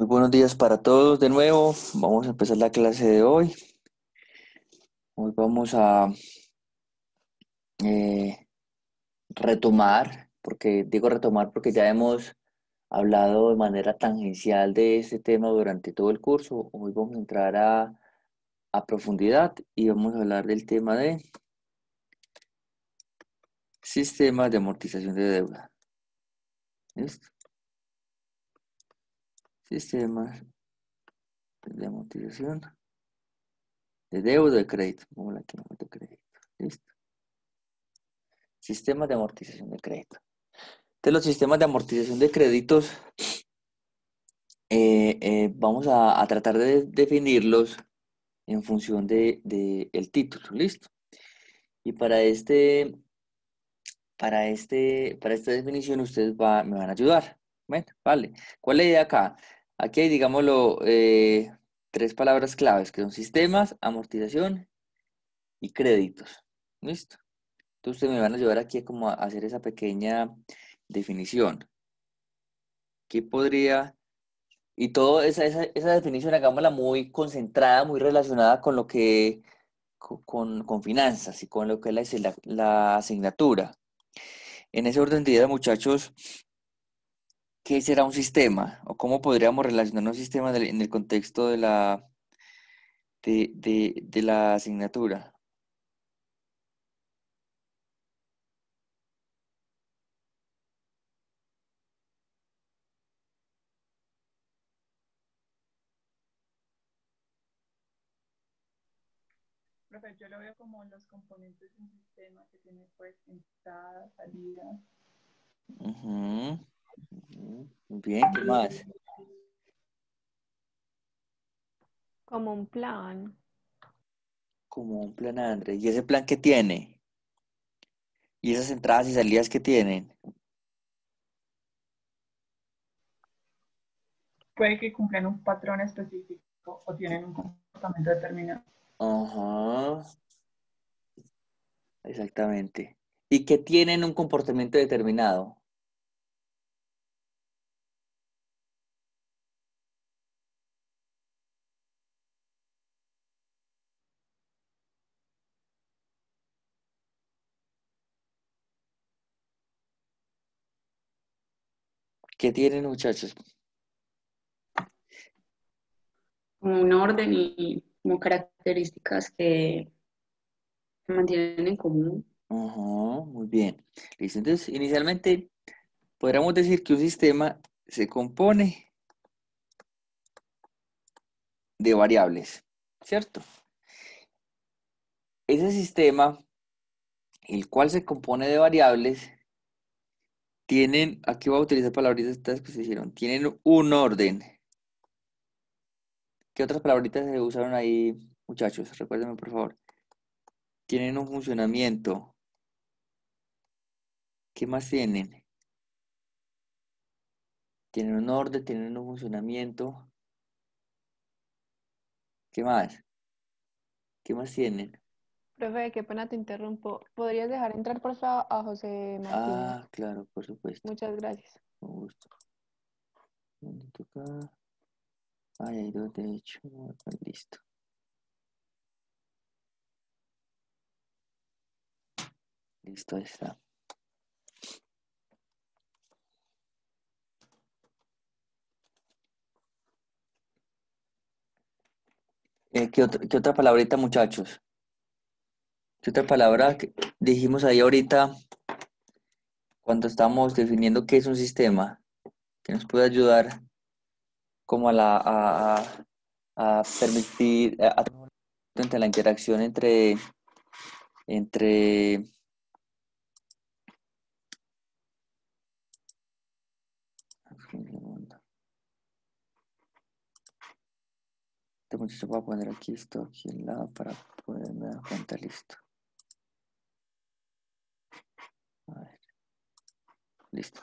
Muy buenos días para todos de nuevo. Vamos a empezar la clase de hoy. Hoy vamos a eh, retomar, porque digo retomar porque ya hemos hablado de manera tangencial de este tema durante todo el curso. Hoy vamos a entrar a profundidad y vamos a hablar del tema de sistemas de amortización de deuda. ¿Listo? Sistemas de amortización de deuda de crédito. Como la que no de crédito. ¿Listo? Sistemas de amortización de crédito. Entonces, los sistemas de amortización de créditos, vamos a tratar de definirlos en función de el título, ¿listo? Y para esta definición ustedes me van a ayudar. Bueno, vale. ¿Cuál es la idea acá? Aquí hay, digámoslo, tres palabras claves, que son sistemas, amortización y créditos. ¿Listo? Entonces ustedes me van a ayudar aquí a como a hacer esa pequeña definición. ¿Qué podría? Y toda esa definición, hagámosla muy concentrada, muy relacionada con lo que, con finanzas y con lo que es la asignatura. En ese orden de ideas, muchachos, ¿qué será un sistema? ¿O cómo podríamos relacionar un sistema en el contexto de la asignatura? Profe, yo lo veo como los componentes de un sistema que tiene pues entradas, salidas. Ujú, ujú. Muy bien, ¿qué más? Como un plan. Como un plan, Andrés. ¿Y ese plan qué tiene? ¿Y esas entradas y salidas que tienen? Puede que cumplan un patrón específico o tienen un comportamiento determinado. Ajá, exactamente. ¿Y que tienen un comportamiento determinado? ¿Qué tienen, muchachos? Como un orden y como características que se mantienen en común. Ajá, muy bien. Listo. Entonces, inicialmente, podríamos decir que un sistema se compone de variables, ¿cierto? Ese sistema, el cual se compone de variables, tienen, aquí voy a utilizar palabritas estas que se hicieron, tienen un orden. ¿Qué otras palabritas se usaron ahí, muchachos? Recuérdenme, por favor. Tienen un funcionamiento. ¿Qué más tienen? Tienen un orden, tienen un funcionamiento. ¿Qué más? ¿Qué más tienen? Profe, qué pena te interrumpo. ¿Podrías dejar entrar, por favor, a José Martínez? Ah, claro, por supuesto. Muchas gracias. Con gusto. ¿Dónde toca? Ay, hay dos de hecho. Listo. Listo, ahí está. ¿Qué otra palabrita, muchachos? ¿Qué otra palabra que dijimos ahí ahorita cuando estamos definiendo qué es un sistema? Que nos puede ayudar como a permitir entre la interacción entre este muchacho voy a poner aquí esto aquí al lado para poderme dar cuenta, listo. A ver, listo.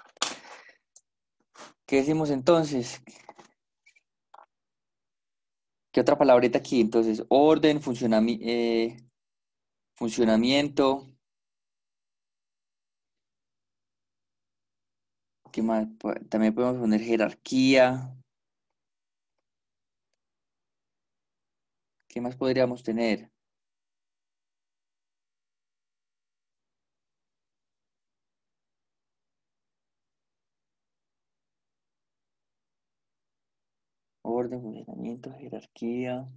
¿Qué decimos entonces? ¿Qué otra palabrita aquí? Entonces, orden, funcionamiento. ¿Qué más? También podemos poner jerarquía. ¿Qué más podríamos tener? Orden, funcionamiento, jerarquía.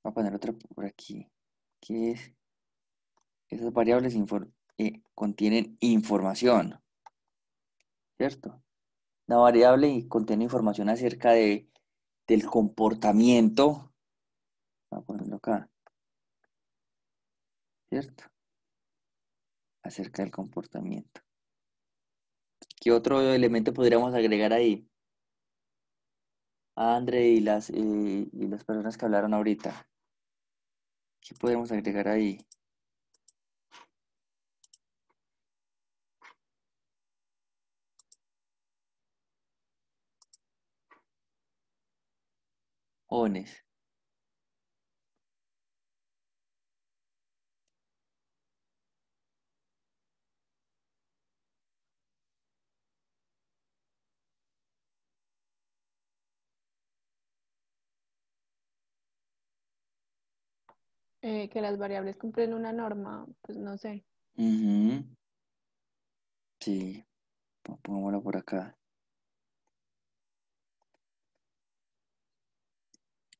Voy a poner otra por aquí. ¿Qué es? Esas variables contienen información, ¿cierto? Una variable contiene información acerca del comportamiento. Voy a ponerlo acá, ¿cierto? Acerca del comportamiento. ¿Qué otro elemento podríamos agregar ahí? André y las personas que hablaron ahorita. ¿Qué podemos agregar ahí? Jóvenes. Que las variables cumplen una norma, pues no sé. Ujú. Sí, pongámoslo por acá.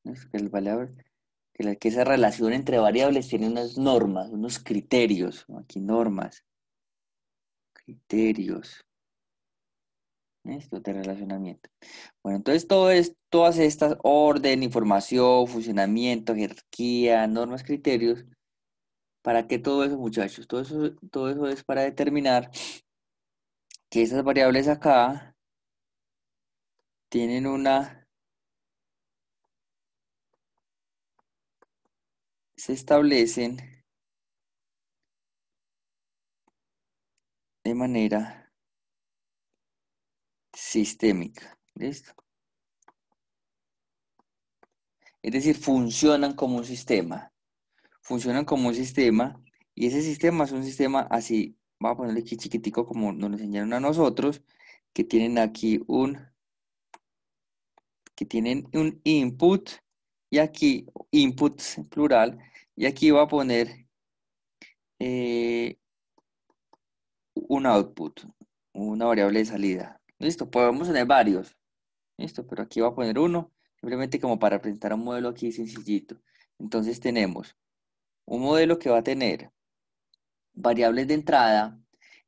¿Listo? Que esa relación entre variables tiene unas normas, unos criterios. Aquí normas, criterios. Esto de relacionamiento. Bueno, entonces todas estas orden, información, funcionamiento, jerarquía, normas, criterios. ¿Para qué todo eso, muchachos? Todo eso es para determinar que esas variables acá tienen se establecen de manera sistémica. ¿Listo? Es decir, funcionan como un sistema. Funcionan como un sistema y ese sistema es un sistema así, vamos a ponerle aquí chiquitico como nos lo enseñaron a nosotros, que tienen aquí que tienen un input y aquí inputs en plural y aquí va a poner eh, un output, una variable de salida. Listo, podemos tener varios. Listo, pero aquí va a poner uno, simplemente como para presentar un modelo aquí sencillito. Entonces tenemos un modelo que va a tener variables de entrada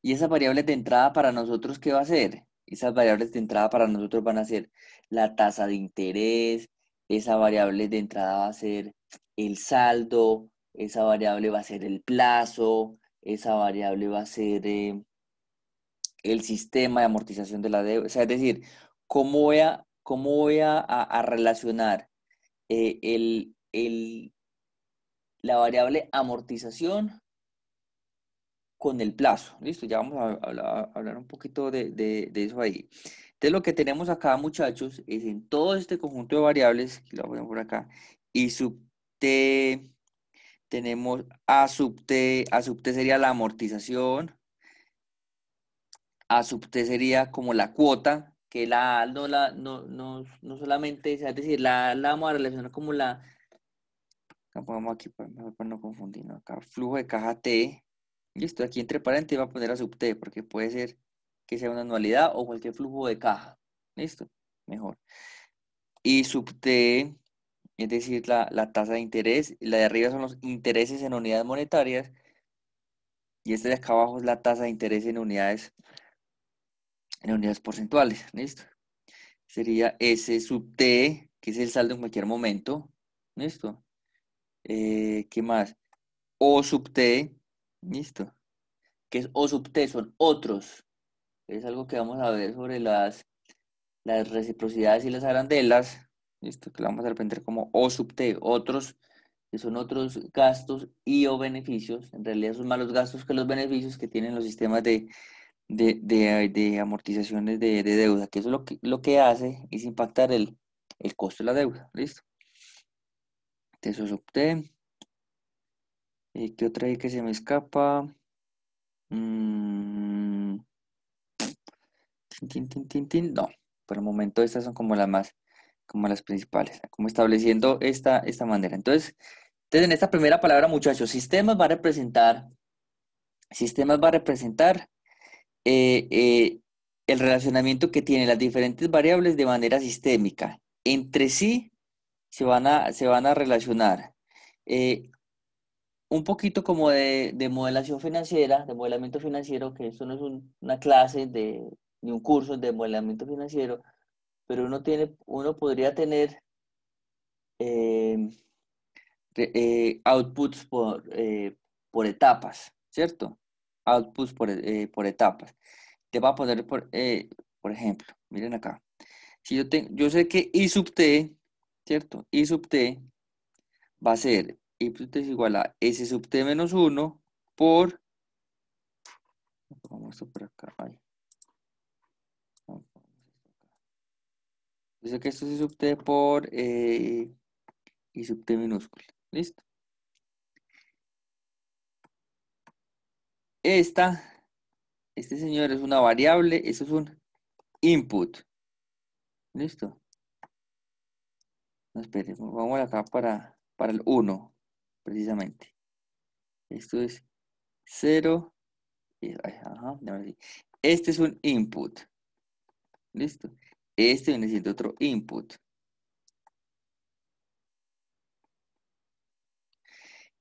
y esas variables de entrada para nosotros, ¿qué va a ser? Esas variables de entrada para nosotros van a ser la tasa de interés, esa variable de entrada va a ser el saldo, esa variable va a ser el plazo, esa variable va a ser el sistema de amortización de la deuda. O sea, es decir, cómo voy a relacionar la variable amortización con el plazo? Listo, ya vamos a hablar un poquito de eso ahí. Entonces, lo que tenemos acá, muchachos, es en todo este conjunto de variables, que lo voy a poner por acá, y sub t, tenemos a sub t sería la amortización, a sub t sería como la cuota, que la A no solamente, o sea, es decir, la vamos a relacionar como acá pongamos aquí para no confundir, ¿no? Acá flujo de caja T, listo, aquí entre paréntesis va a poner a sub T, porque puede ser que sea una anualidad o cualquier flujo de caja, listo, mejor. Y sub T, es decir, la tasa de interés, la de arriba son los intereses en unidades monetarias, y esta de acá abajo es la tasa de interés en unidades porcentuales, listo. Sería S sub T, que es el saldo en cualquier momento, listo. ¿Qué más? O sub T, listo. Que es O sub T, son otros. Es algo que vamos a ver sobre las reciprocidades y las arandelas. Listo, que lo vamos a aprender como O sub T, otros, que son otros gastos y o beneficios. En realidad son más los gastos que los beneficios que tienen los sistemas de amortizaciones de deuda, que eso lo que hace es impactar el costo de la deuda. Listo. Entonces, O sub T. ¿Qué otra hay que se me escapa? Mm, No, por el momento estas son como las más, como las principales, como estableciendo esta manera. Entonces, en esta primera palabra, muchachos, sistemas va a representar eh, eh, el relacionamiento que tienen las diferentes variables de manera sistémica. Entre sí se van a relacionar. Eh, un poquito como de modelación financiera, de modelamiento financiero, que esto no es una clase ni un curso de modelamiento financiero, pero uno podría tener eh, outputs por etapas, ¿cierto? Outputs por etapas. Te voy a poner, por ejemplo, miren acá. Si yo sé que I sub t, ¿cierto? I sub t va a ser I sub t es igual a S sub t menos 1 por, vamos esto por acá, ay, yo sé que esto es I sub t por I sub t minúscula, ¿listo? Este señor es una variable, eso es un input, ¿listo? No, espere, vamos acá para el 1, precisamente. Esto es 0, ajá, ahora sí. Este es un input, ¿listo? Este viene siendo otro input.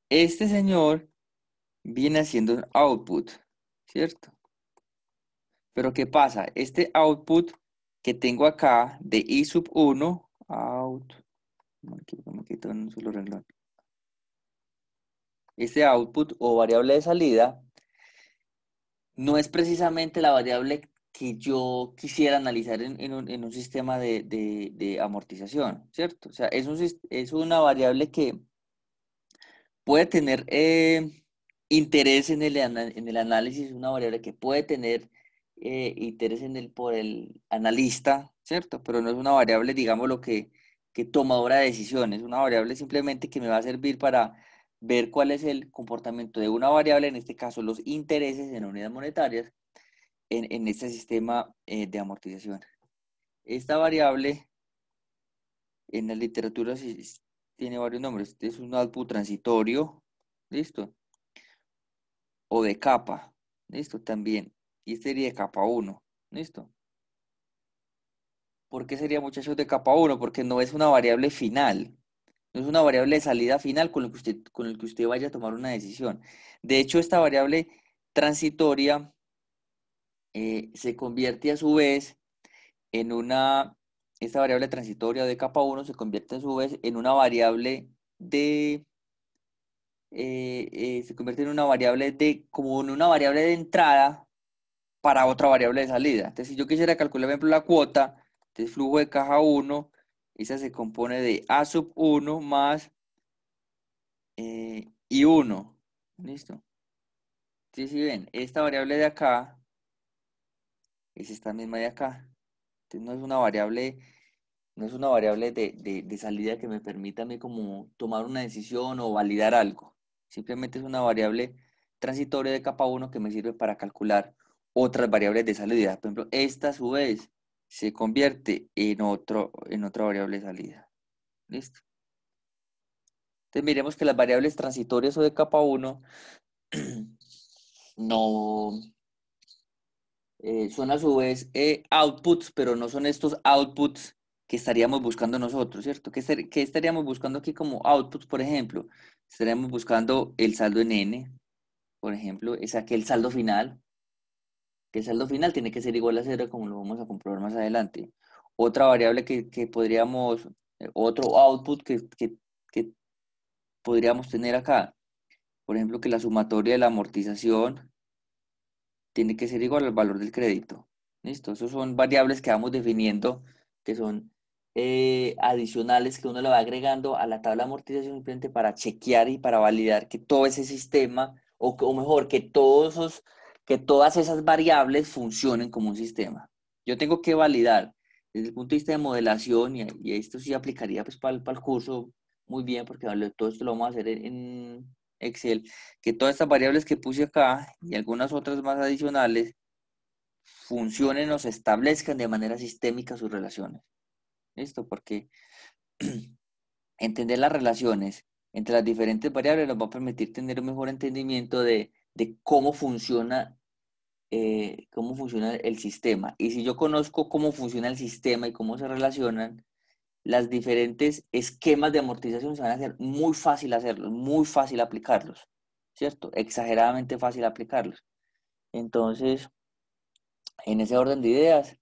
Este señor viene haciendo un output, ¿cierto? Pero ¿qué pasa? Este output que tengo acá de I sub 1, me quito en un solo renglón. Este output o variable de salida no es precisamente la variable que yo quisiera analizar en un sistema de amortización, ¿cierto? O sea, es una variable que puede tener interés en el análisis, es una variable que puede tener interés por el analista, ¿cierto? Pero no es una variable, digamos, que tomadora de decisiones, es una variable simplemente que me va a servir para ver cuál es el comportamiento de una variable, en este caso los intereses en unidades monetarias, en este sistema de amortización. Esta variable en la literatura tiene varios nombres. Este es un output transitorio, ¿listo? O de capa, ¿listo? También. Y este sería de capa 1, ¿listo? ¿Por qué sería, muchachos, de capa 1? Porque no es una variable final, no es una variable de salida final con el que usted vaya a tomar una decisión. De hecho, esta variable transitoria se convierte a su vez esta variable transitoria de capa 1 se convierte a su vez en una variable se convierte en una variable como en una variable de entrada para otra variable de salida. Entonces, si yo quisiera calcular, por ejemplo, la cuota, entonces flujo de caja 1, esa se compone de A sub 1 más I1. ¿Listo? Entonces, si ven, esta variable de acá es esta misma de acá. Entonces, no es una variable de salida que me permita a mí como tomar una decisión o validar algo. Simplemente es una variable transitoria de capa 1 que me sirve para calcular otras variables de salida. Por ejemplo, esta a su vez se convierte en otra variable de salida. ¿Listo? Entonces miremos que las variables transitorias o de capa 1 no son a su vez outputs, pero no son estos outputs que estaríamos buscando nosotros, ¿cierto? ¿Qué estaríamos buscando aquí como outputs, por ejemplo? Estaríamos buscando el saldo en n, por ejemplo, es aquel saldo final, que el saldo final tiene que ser igual a 0, como lo vamos a comprobar más adelante. Otra variable que podríamos, otro output que podríamos tener acá, por ejemplo, que la sumatoria de la amortización tiene que ser igual al valor del crédito. ¿Listo? Esos son variables que vamos definiendo, que son adicionales que uno le va agregando a la tabla de amortización simplemente para chequear y para validar que todo ese sistema, o mejor, que todas esas variables funcionen como un sistema. Yo tengo que validar desde el punto de vista de modelación, y esto sí aplicaría pues para el curso muy bien, porque todo esto lo vamos a hacer en Excel, que todas estas variables que puse acá y algunas otras más adicionales funcionen o se establezcan de manera sistémica sus relaciones. ¿Listo? Porque entender las relaciones entre las diferentes variables nos va a permitir tener un mejor entendimiento de cómo funciona el sistema. Y si yo conozco cómo funciona el sistema y cómo se relacionan, las diferentes esquemas de amortización se van a hacer muy fácil hacerlos, muy fácil aplicarlos, ¿cierto? Exageradamente fácil aplicarlos. Entonces, en ese orden de ideas,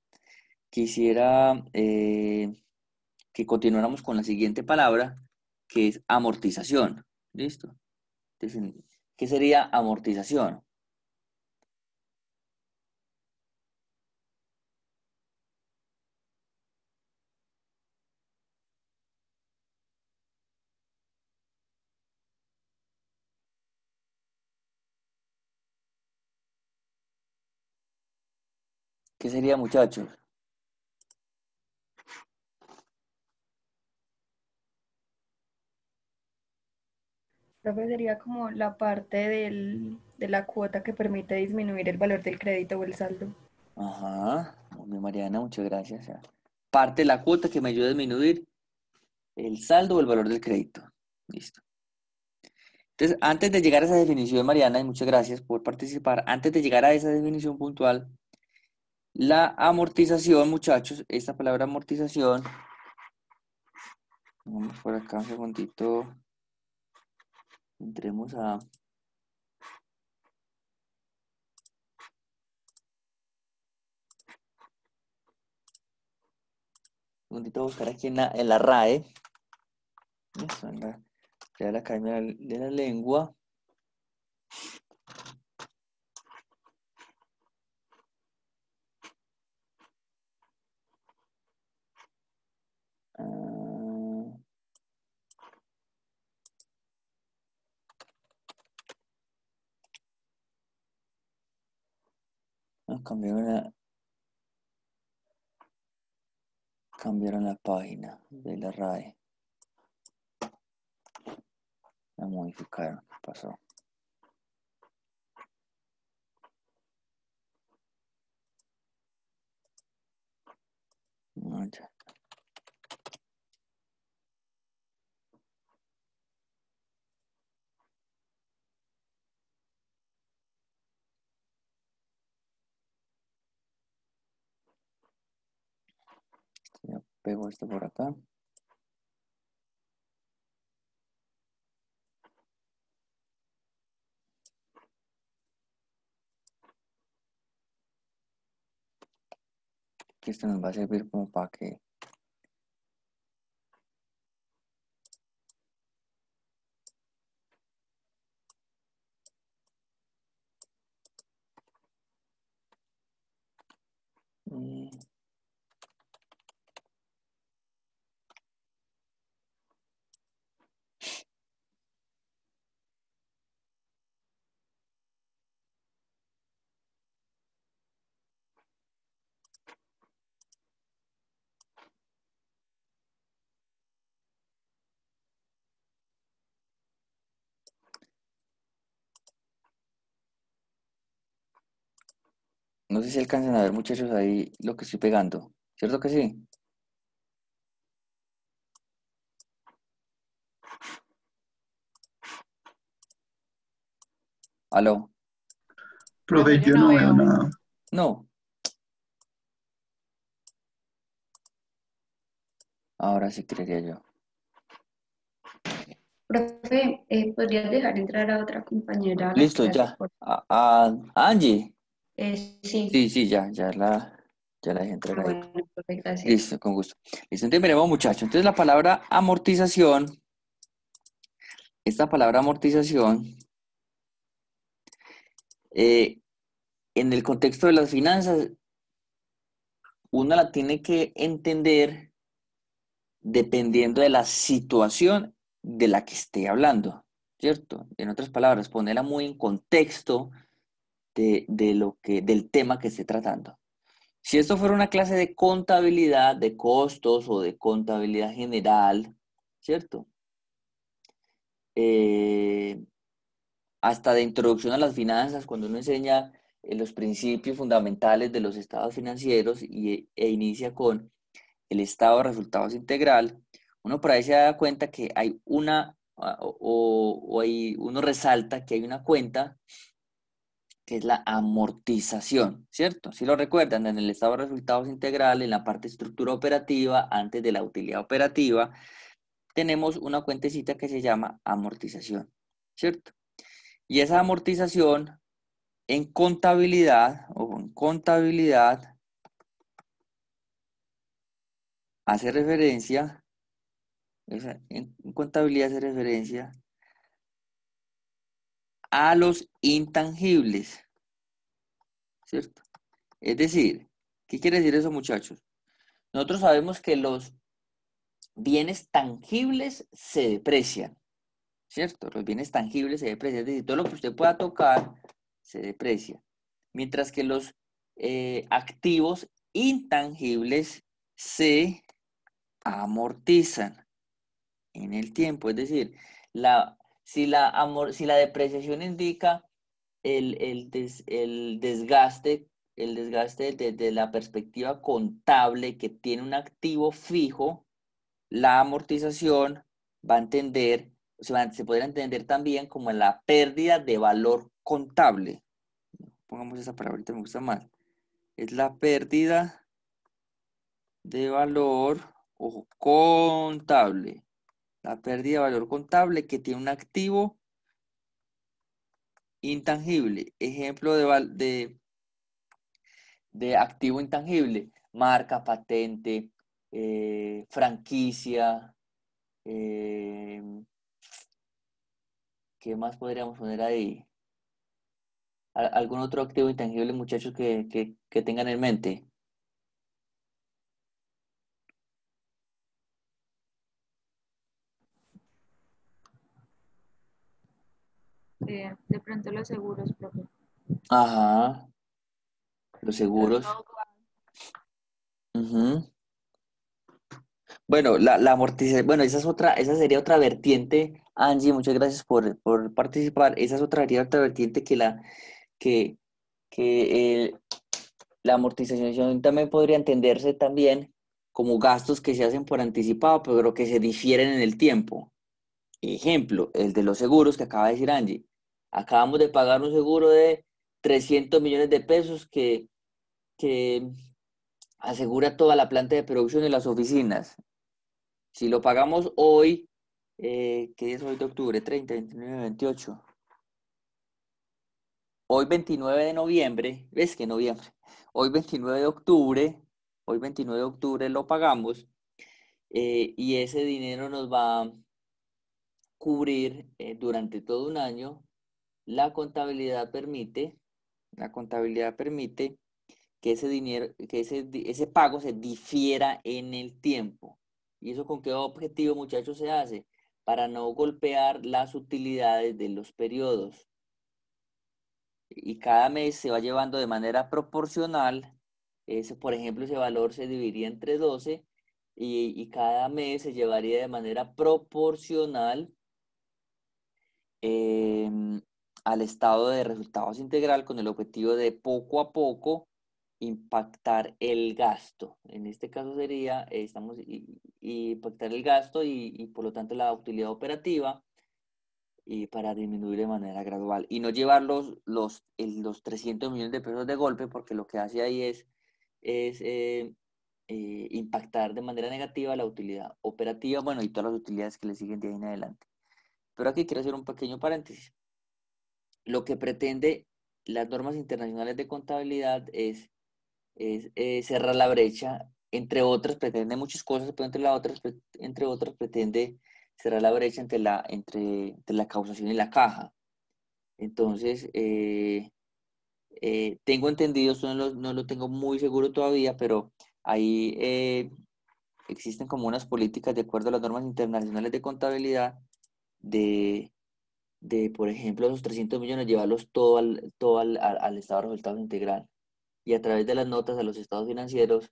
quisiera que continuáramos con la siguiente palabra, que es amortización. ¿Listo? Entonces, ¿qué sería amortización? ¿Qué sería, muchachos? Profe, sería como la parte de la cuota que permite disminuir el valor del crédito o el saldo. Ajá, muy bien, Mariana, muchas gracias. O sea, parte de la cuota que me ayuda a disminuir el saldo o el valor del crédito. Listo. Entonces, antes de llegar a esa definición, Mariana, y muchas gracias por participar, antes de llegar a esa definición puntual, la amortización, muchachos, esta palabra amortización, vamos por acá un segundito, entremos a... Un segundito a buscar aquí en la RAE, eso, en la Real Academia de la Lengua. Ah, cambiaron la página de la RAE. La modificaron. ¿Qué pasó? No, ya. Ya pego esto por acá. Que esto nos va a servir como para que... No sé si alcanzan a ver, muchachos, ahí lo que estoy pegando. ¿Cierto que sí? ¿Aló? Profe, Profe, yo yo no no veo veo. nada. No. Ahora sí creería yo. Profe, ¿podrías dejar entrar a otra compañera a la Listo, clase? ya. A Angie. Sí. Sí, sí, ya la dejé entrar Ah, ahí. bueno, profe, gracias. Listo, con gusto. Listo, entonces veremos, muchachos. Entonces la palabra amortización, esta palabra amortización, eh, en el contexto de las finanzas, uno la tiene que entender dependiendo de la situación de la que esté hablando, ¿cierto? En otras palabras, ponerla muy en contexto del tema que esté tratando. Si esto fuera una clase de contabilidad de costos o de contabilidad general, ¿cierto? Hasta de introducción a las finanzas, cuando uno enseña los principios fundamentales de los estados financieros e inicia con el estado de resultados integral, uno por ahí se da cuenta que hay uno resalta que hay una cuenta que es la amortización, ¿cierto? Si lo recuerdan, en el estado de resultados integral, en la parte estructura operativa, antes de la utilidad operativa, tenemos una cuentecita que se llama amortización, ¿cierto? Y esa amortización en contabilidad, hace referencia, en contabilidad hace referencia a los intangibles, ¿cierto? Es decir, ¿qué quiere decir eso, muchachos? Nosotros sabemos que los bienes tangibles se deprecian, ¿cierto? Los bienes tangibles se deprecian, es decir, todo lo que usted pueda tocar se deprecia, mientras que los activos intangibles se amortizan en el tiempo, es decir, si la depreciación indica el desgaste desde la perspectiva contable que tiene un activo fijo, la amortización va a entender, se podría entender también como la pérdida de valor contable. Pongamos esa palabra, ahorita me gusta más. Es la pérdida de valor, ojo, contable. La pérdida de valor contable que tiene un activo intangible. Ejemplo de activo intangible. Marca, patente, franquicia. ¿Qué más podríamos poner ahí? ¿Algún otro activo intangible, muchachos, que tengan en mente? De pronto los seguros, profe. Ajá, los seguros. Ujú. Bueno, la amortización, bueno, esa sería otra vertiente. Angie, muchas gracias por participar. Sería otra vertiente que, que la amortización también podría entenderse también como gastos que se hacen por anticipado, pero que se difieren en el tiempo. Ejemplo, el de los seguros que acaba de decir Angie. Acabamos de pagar un seguro de 300 millones de pesos que asegura toda la planta de producción y las oficinas. Si lo pagamos hoy, ¿qué es hoy de octubre? 30, 29, 28. Hoy 29 de noviembre, ¿ves que noviembre? Hoy 29 de octubre, hoy 29 de octubre lo pagamos y ese dinero nos va a cubrir durante todo un año. La contabilidad permite, la contabilidad permite que ese dinero, ese pago se difiera en el tiempo. ¿Y eso con qué objetivo, muchachos, se hace? Para no golpear las utilidades de los periodos. Y cada mes se va llevando de manera proporcional. Por ejemplo, ese valor se dividiría entre 12 y cada mes se llevaría de manera proporcional em, al estado de resultados integral con el objetivo de poco a poco impactar el gasto. En este caso sería, impactar el gasto y por lo tanto la utilidad operativa y para disminuir de manera gradual y no llevar los 300 millones de pesos de golpe porque lo que hace ahí es impactar de manera negativa la utilidad operativa, bueno, y todas las utilidades que le siguen de ahí en adelante. Pero aquí quiero hacer un pequeño paréntesis. Lo que pretende las normas internacionales de contabilidad es cerrar la brecha, entre otras pretende muchas cosas, pero entre otras pretende cerrar la brecha entre la causación y la caja. Entonces, tengo entendido, esto no lo tengo muy seguro todavía, pero ahí existen como unas políticas de acuerdo a las normas internacionales de contabilidad por ejemplo, esos 300 millones, llevarlos todo al estado de resultados integral. Y a través de las notas a los estados financieros,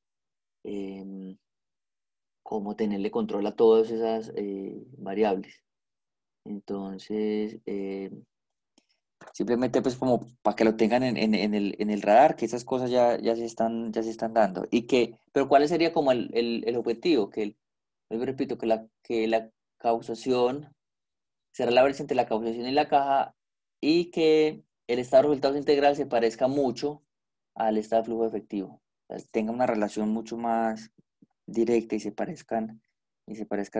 cómo tenerle control a todas esas variables. Entonces, Simplemente pues como para que lo tengan en el radar, que esas cosas ya se están dando. Pero ¿cuál sería como el objetivo? Vuelvo y repito, que la causación será la brecha entre la causación y la caja y que el estado de resultados integral se parezca mucho al estado de flujo efectivo. O sea, tenga una relación mucho más directa y se parezcan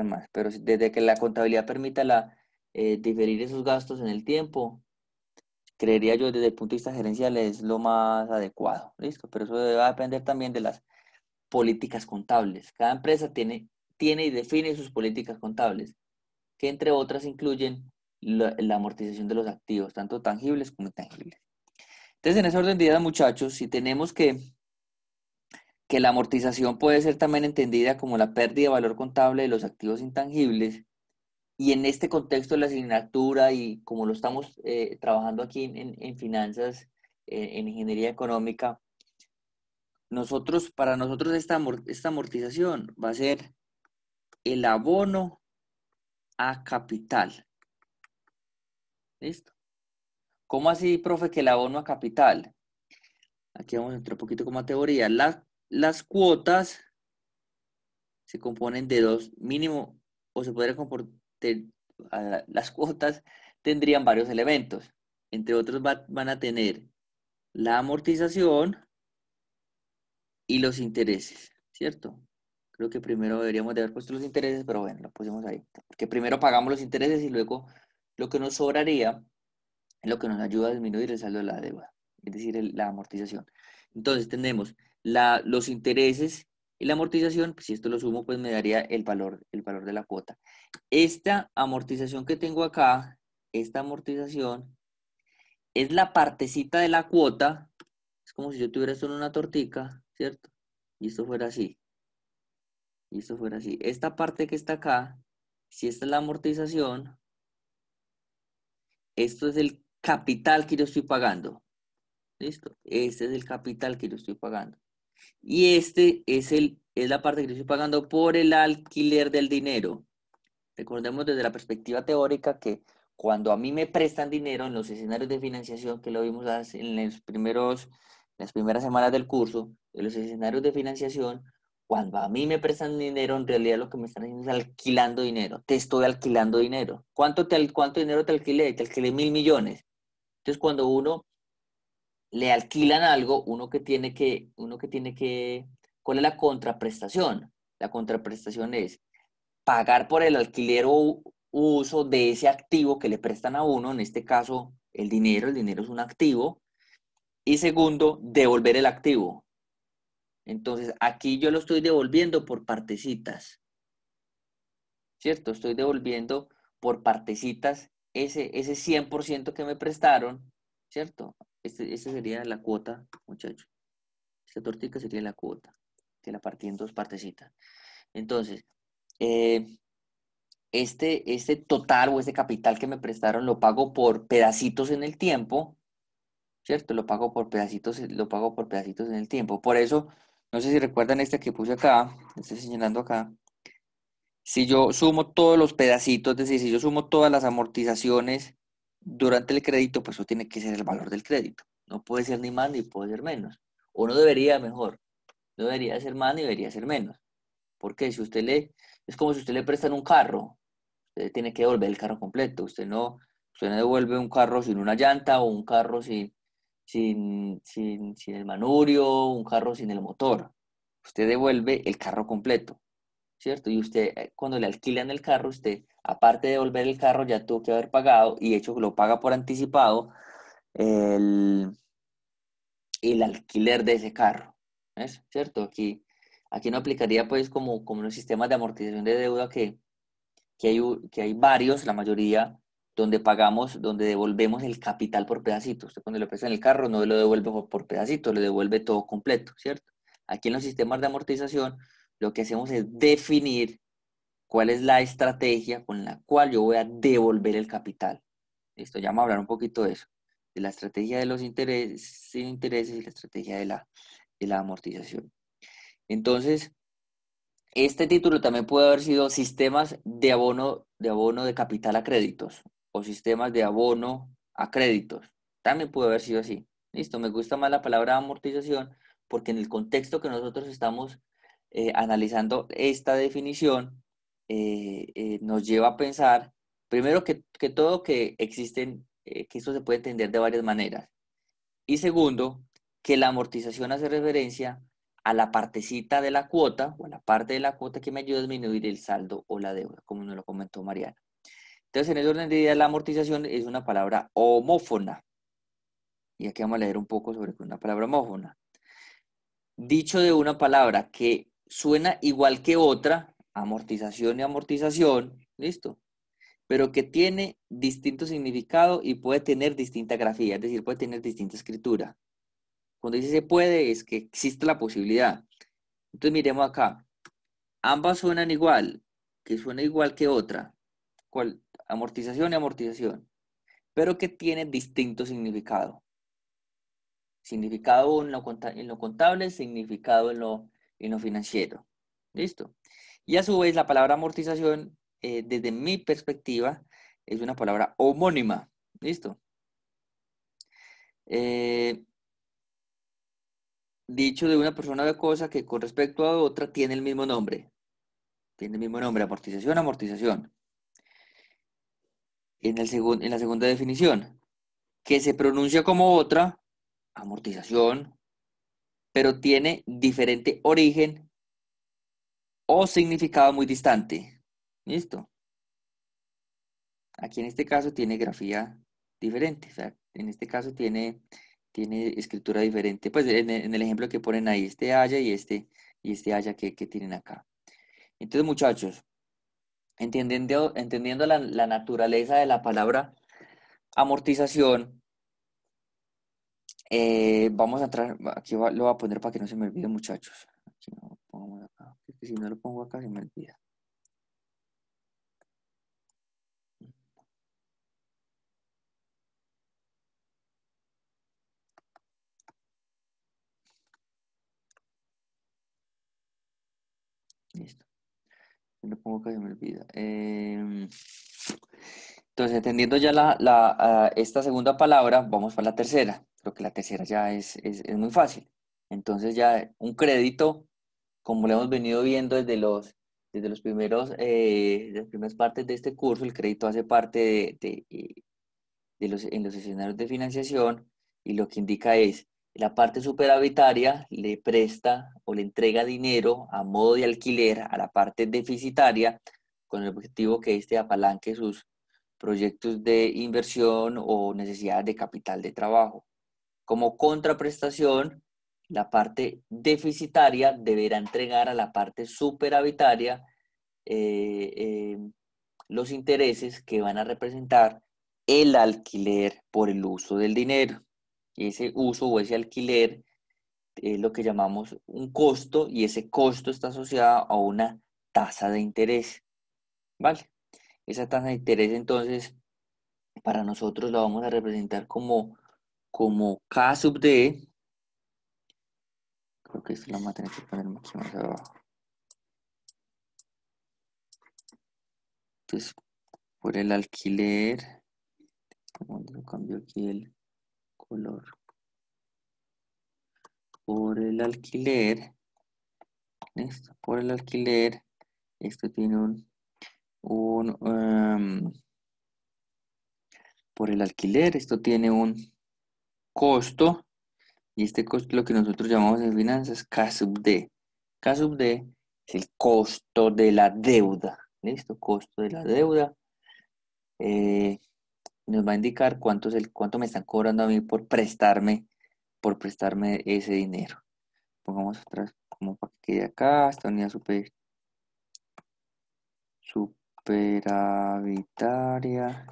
más. Pero desde que la contabilidad permita diferir esos gastos en el tiempo, creería yo desde el punto de vista gerencial es lo más adecuado. ¿Listo? Pero eso va a depender también de las políticas contables. Cada empresa tiene y define sus políticas contables, que entre otras incluyen la amortización de los activos, tanto tangibles como intangibles. Entonces, en ese orden de ideas, muchachos, si tenemos que la amortización puede ser también entendida como la pérdida de valor contable de los activos intangibles, y en este contexto de la asignatura y como lo estamos trabajando aquí en finanzas, en ingeniería económica, para nosotros esta amortización va a ser el abono a capital. ¿Listo? ¿Cómo así, profe, que el abono a capital? Aquí vamos a entrar un poquito como a teoría. Las cuotas se componen de dos, mínimo, o se podría comportar, las cuotas tendrían varios elementos. Entre otros van a tener la amortización y los intereses, ¿cierto? Creo que primero deberíamos de haber puesto los intereses, pero bueno, lo pusimos ahí. Porque primero pagamos los intereses y luego lo que nos sobraría es lo que nos ayuda a disminuir el saldo de la deuda, es decir, la amortización. Entonces tenemos los intereses y la amortización, pues si esto lo sumo, pues me daría el valor de la cuota. Esta amortización que tengo acá, esta amortización es la partecita de la cuota, es como si yo tuviera esto en una tortica, ¿cierto? Y esto fuera así. Y esto fuera así. Esta parte que está acá, si esta es la amortización, esto es el capital que yo estoy pagando. ¿Listo? Este es el capital que yo estoy pagando. Y este es la parte que yo estoy pagando por el alquiler del dinero. Recordemos desde la perspectiva teórica que cuando a mí me prestan dinero en los escenarios de financiación, que lo vimos en las primeras semanas del curso, en los escenarios de financiación, cuando a mí me prestan dinero, en realidad lo que me están haciendo es alquilando dinero. Te estoy alquilando dinero. ¿Cuánto dinero te alquilé? Te alquilé 1.000 millones. Entonces, cuando uno le alquilan algo, ¿cuál es la contraprestación? La contraprestación es pagar por el alquiler o uso de ese activo que le prestan a uno, en este caso el dinero es un activo, y segundo, devolver el activo. Entonces, aquí yo lo estoy devolviendo por partecitas, ¿cierto? Estoy devolviendo por partecitas ese 100% que me prestaron, ¿cierto? Esta sería la cuota, muchachos. Esta tortica sería la cuota, que la partí en dos partecitas. Entonces, este total o este capital que me prestaron lo pago por pedacitos en el tiempo, ¿cierto? Lo pago por pedacitos en el tiempo. Por eso, no sé si recuerdan esta que puse acá, estoy señalando acá. Si yo sumo todos los pedacitos, es decir, si yo sumo todas las amortizaciones durante el crédito, pues eso tiene que ser el valor del crédito. No puede ser ni más ni puede ser menos. O no debería, mejor. No debería ser más ni debería ser menos. Porque es como si usted le prestan un carro. Usted tiene que devolver el carro completo. Usted no devuelve un carro sin una llanta o un carro sin el manubrio, un carro sin el motor. Usted devuelve el carro completo, ¿cierto? Y usted, cuando le alquilan el carro, usted, aparte de devolver el carro, ya tuvo que haber pagado, y de hecho lo paga por anticipado, el, el alquiler de ese carro. ¿Es cierto? Aquí no aplicaría pues como los sistemas de amortización de deuda que hay varios, la mayoría, donde devolvemos el capital por pedacitos. Usted cuando le prestan el carro no lo devuelve por pedacitos, lo devuelve todo completo, ¿cierto? Aquí en los sistemas de amortización lo que hacemos es definir cuál es la estrategia con la cual yo voy a devolver el capital. Listo, ya vamos a hablar un poquito de eso, de la estrategia de los intereses y la estrategia de la amortización. Entonces, este título también puede haber sido sistemas de abono de capital a créditos o sistemas de abono a créditos. También pudo haber sido así. Listo, me gusta más la palabra amortización porque en el contexto que nosotros estamos analizando esta definición, nos lleva a pensar, primero que todo, que existen, que esto se puede entender de varias maneras. Y segundo, que la amortización hace referencia a la partecita de la cuota, o a la parte de la cuota que me ayuda a disminuir el saldo o la deuda, como nos lo comentó Mariana. Entonces, en el orden de ideas, la amortización es una palabra homófona. Y aquí vamos a leer un poco sobre una palabra homófona. Dicho de una palabra que suena igual que otra, amortización y amortización, listo, pero que tiene distinto significado y puede tener distinta grafía, es decir, puede tener distinta escritura. Cuando dice se puede, es que existe la posibilidad. Entonces miremos acá. Ambas suenan igual, que suena igual que otra. ¿Cuál? Amortización y amortización. Pero que tiene distinto significado. Significado en lo contable, significado en lo financiero. ¿Listo? Y a su vez la palabra amortización, desde mi perspectiva, es una palabra homónima. ¿Listo? Dicho de una persona o de cosa que con respecto a otra tiene el mismo nombre. Tiene el mismo nombre, amortización, amortización. En la segunda definición, que se pronuncia como otra, amortización, pero tiene diferente origen o significado muy distante. ¿Listo? Aquí en este caso tiene grafía diferente, o sea, en este caso tiene escritura diferente. Pues en el ejemplo que ponen ahí, este haya y este haya que tienen acá. Entonces, muchachos, entendiendo la naturaleza de la palabra amortización, vamos a entrar, aquí lo voy a poner para que no se me olvide, muchachos. Aquí no lo pongo acá, porque si no lo pongo acá se me olvida. Listo. Si lo pongo acá se me olvida. Entonces, entendiendo ya esta segunda palabra, vamos para la tercera. Creo que la tercera ya es muy fácil. Entonces ya un crédito, como lo hemos venido viendo desde de las primeras partes de este curso, el crédito hace parte en los escenarios de financiación y lo que indica es la parte superavitaria le presta o le entrega dinero a modo de alquiler a la parte deficitaria con el objetivo que éste apalanque sus proyectos de inversión o necesidades de capital de trabajo. Como contraprestación, la parte deficitaria deberá entregar a la parte superavitaria eh, eh, los intereses que van a representar el alquiler por el uso del dinero. Y ese uso o ese alquiler es lo que llamamos un costo y ese costo está asociado a una tasa de interés. ¿Vale? Esa tasa de interés entonces para nosotros la vamos a representar como K sub D. Creo que esto la vamos a tener que poner aquí más abajo. Entonces, por el alquiler, ¿dónde cambio aquí el color? Por el alquiler, ¿listo? Por el alquiler, esto tiene por el alquiler, esto tiene un costo, y este costo es lo que nosotros llamamos en finanzas K sub D. K sub D es el costo de la deuda, ¿listo? Costo de la deuda. Nos va a indicar cuánto me están cobrando a mí por prestarme ese dinero. Pongamos atrás como para que quede acá, esta unidad superavitaria.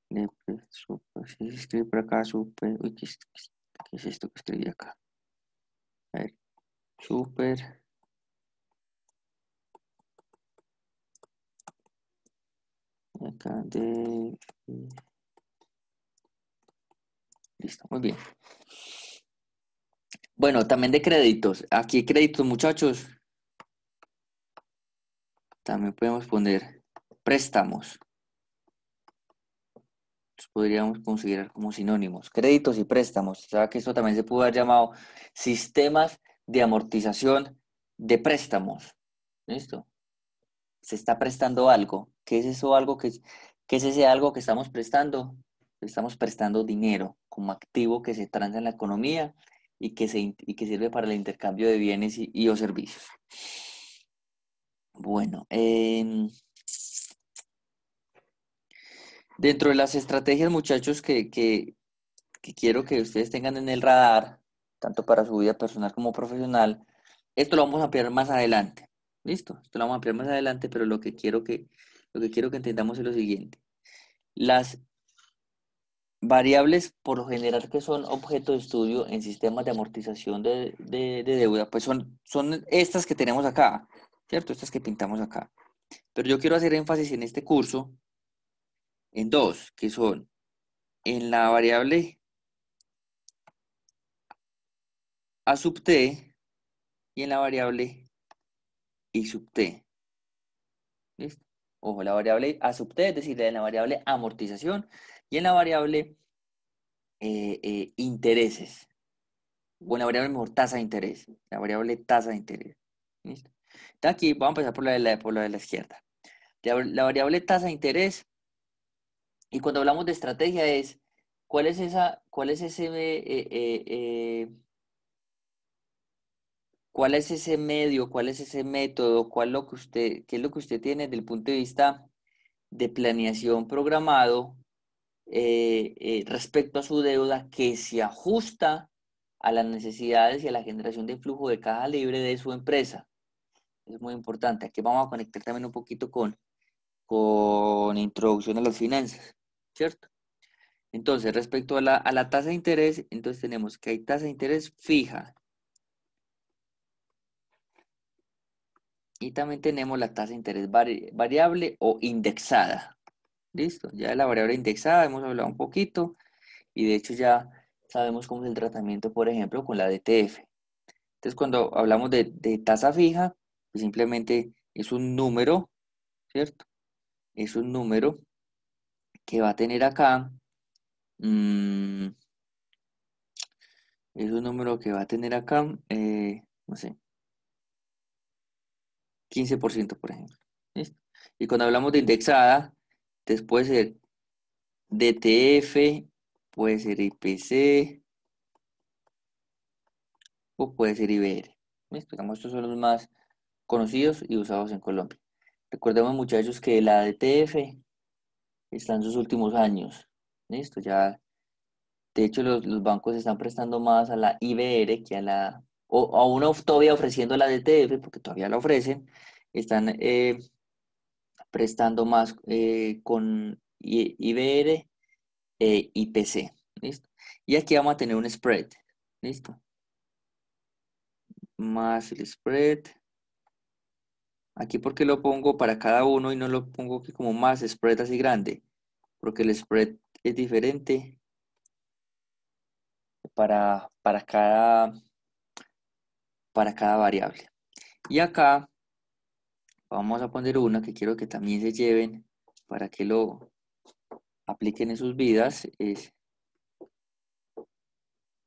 Si se escribe por acá, uy, ¿qué es esto que escribí acá? A ver, super. Acá listo, muy bien. Bueno, también de créditos. Aquí créditos, muchachos. También podemos poner préstamos. los podríamos considerar como sinónimos. Créditos y préstamos. O sea que esto también se puede haber llamado sistemas de amortización de préstamos. ¿Listo? Se está prestando algo. ¿Qué es eso algo qué es ese algo que estamos prestando? Estamos prestando dinero como activo que se transa en la economía y que sirve para el intercambio de bienes y o servicios. Bueno, dentro de las estrategias, muchachos, que quiero que ustedes tengan en el radar, tanto para su vida personal como profesional, esto lo vamos a ampliar más adelante. ¿Listo? Esto lo vamos a ampliar más adelante, pero lo que quiero que entendamos es lo siguiente. Las variables, por lo general, que son objeto de estudio en sistemas de amortización de deuda, pues son estas que tenemos acá, ¿cierto? Estas que pintamos acá. Pero yo quiero hacer énfasis en este curso en dos, que son en la variable A sub t y en la variable I sub t. ¿Listo? Ojo, la variable A sub t, es decir, en la variable amortización y en la variable intereses. O en la variable mejor tasa de interés. La variable tasa de interés. ¿Listo? Entonces aquí vamos a empezar por la de la izquierda. La variable tasa de interés, y cuando hablamos de estrategia es, ¿cuál es ese medio, cuál es ese método, qué es lo que usted tiene desde el punto de vista de planeación programado respecto a su deuda que se ajusta a las necesidades y a la generación de flujo de caja libre de su empresa? Es muy importante. Aquí vamos a conectar también un poquito con introducción a las finanzas, ¿cierto? Entonces, respecto a la tasa de interés, entonces tenemos que hay tasa de interés fija y también tenemos la tasa de interés variable o indexada. ¿Listo? Ya de la variable indexada hemos hablado un poquito y de hecho ya sabemos cómo es el tratamiento, por ejemplo, con la DTF. Entonces, cuando hablamos de tasa fija, pues simplemente es un número, ¿cierto? Es un número que va a tener acá, es un número que va a tener acá, no sé, 15%, por ejemplo. ¿Listo? Y cuando hablamos de indexada, entonces puede ser DTF, puede ser IPC o puede ser IBR. ¿Listo? Digamos, estos son los más conocidos y usados en Colombia. Recordemos, muchachos, que la DTF está en sus últimos años. ¿Listo? Ya, de hecho, los bancos están prestando más a la IBR que o aún todavía ofreciendo la DTF, porque todavía la ofrecen, están prestando más con IBR e IPC. ¿Listo? Y aquí vamos a tener un spread. ¿Listo? Más el spread. Aquí, ¿por qué lo pongo para cada uno y no lo pongo aquí como más spread así grande? Porque el spread es diferente para cada variable. Y acá vamos a poner una que quiero que también se lleven para que lo apliquen en sus vidas, es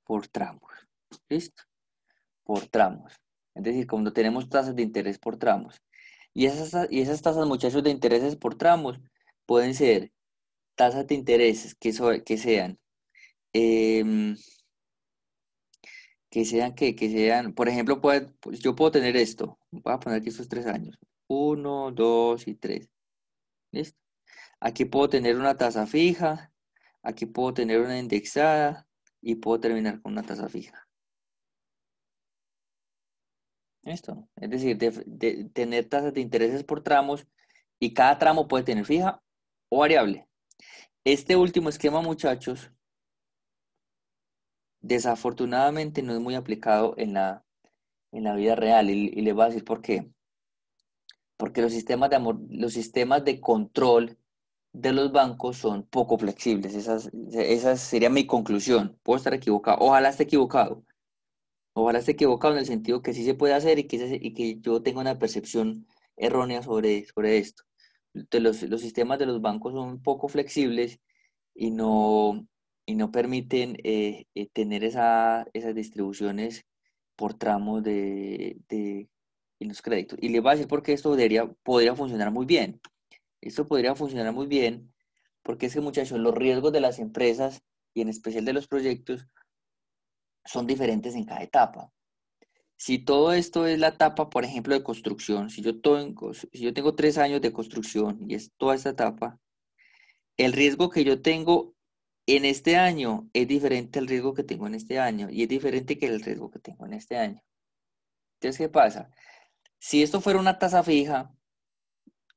por tramos. ¿Listo? Por tramos. Es decir, cuando tenemos tasas de interés por tramos. Y esas tasas, muchachos, de intereses por tramos pueden ser tasas de intereses que sean, em, por ejemplo, pues yo puedo tener esto. Voy a poner aquí estos 3 años. 1, 2 y 3. ¿Listo? Aquí puedo tener una tasa fija, aquí puedo tener una indexada y puedo terminar con una tasa fija. ¿Listo? Es decir, de tener tasas de intereses por tramos y cada tramo puede tener fija o variable. Este último esquema, muchachos, desafortunadamente no es muy aplicado en la vida real y les voy a decir por qué. Porque los sistemas de control de los bancos son poco flexibles. Esa sería mi conclusión. Puedo estar equivocado. Ojalá esté equivocado. Ojalá esté equivocado en el sentido que sí se puede hacer y que yo tenga una percepción errónea sobre esto. Los sistemas de los bancos son poco flexibles y no, y no permiten tener esas distribuciones por tramos en los créditos. Y les voy a decir por qué esto podría funcionar muy bien. Esto podría funcionar muy bien porque es que, muchachos, los riesgos de las empresas y en especial de los proyectos son diferentes en cada etapa. Si todo esto es la etapa, por ejemplo, de construcción, si yo tengo 3 años de construcción y es toda esta etapa, el riesgo que yo tengo en este año es diferente al riesgo que tengo en este año y es diferente que el riesgo que tengo en este año. Entonces, ¿qué pasa? Si esto fuera una tasa fija,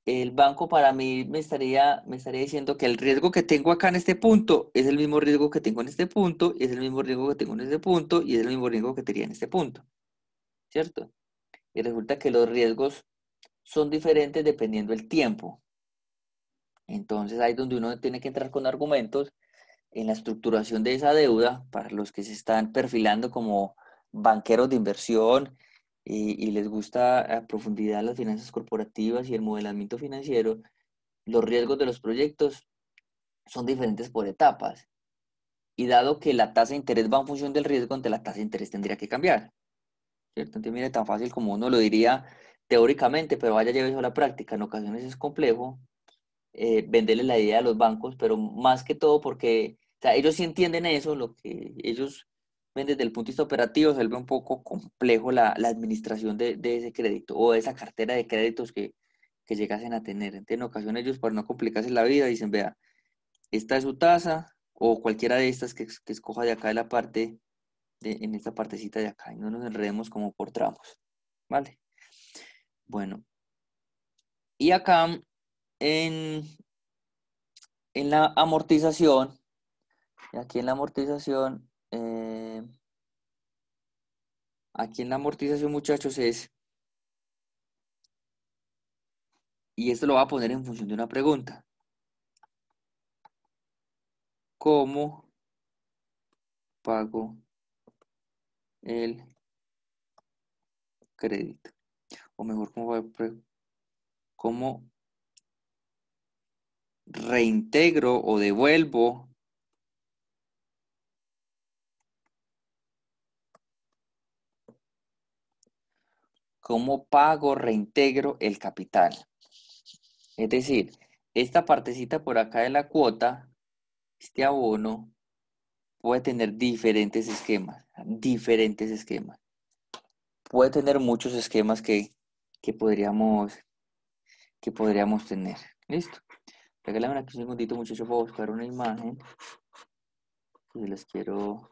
el banco para mí me estaría diciendo que el riesgo que tengo acá en este punto es el mismo riesgo que tengo en este punto, y es el mismo riesgo que tengo en este punto, y es el mismo riesgo que tenía en este punto, ¿cierto? Y resulta que los riesgos son diferentes dependiendo del tiempo. Entonces ahí es donde uno tiene que entrar con argumentos en la estructuración de esa deuda para los que se están perfilando como banqueros de inversión y les gusta a profundidad las finanzas corporativas y el modelamiento financiero. Los riesgos de los proyectos son diferentes por etapas. Y dado que la tasa de interés va en función del riesgo, entonces la tasa de interés tendría que cambiar, ¿cierto? Entonces, mire, tan fácil como uno lo diría teóricamente, pero vaya, lleve eso a la práctica. En ocasiones es complejo venderle la idea a los bancos, pero más que todo porque, o sea, ellos sí entienden eso, lo que ellos ven desde el punto de vista operativo, se vuelve un poco complejo la administración de ese crédito o de esa cartera de créditos que llegasen a tener. Entonces, en ocasiones ellos, para no complicarse la vida, dicen, vea, esta es su tasa o cualquiera de estas que escoja de acá de la parte, en esta partecita de acá, y no nos enredemos como por tramos, ¿vale? Bueno, y acá en, en la amortización, aquí en la amortización, muchachos, y esto lo voy a poner en función de una pregunta, ¿cómo pago el crédito? O mejor, ¿cómo reintegro o devuelvo cómo pago, reintegro el capital? Es decir, esta partecita por acá de la cuota, este abono, puede tener diferentes esquemas, diferentes esquemas. Puede tener muchos esquemas que podríamos, que podríamos tener. ¿Listo? Regálame aquí un segundito, muchachos, para buscar una imagen y les quiero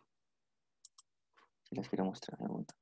mostrar. Un segundo.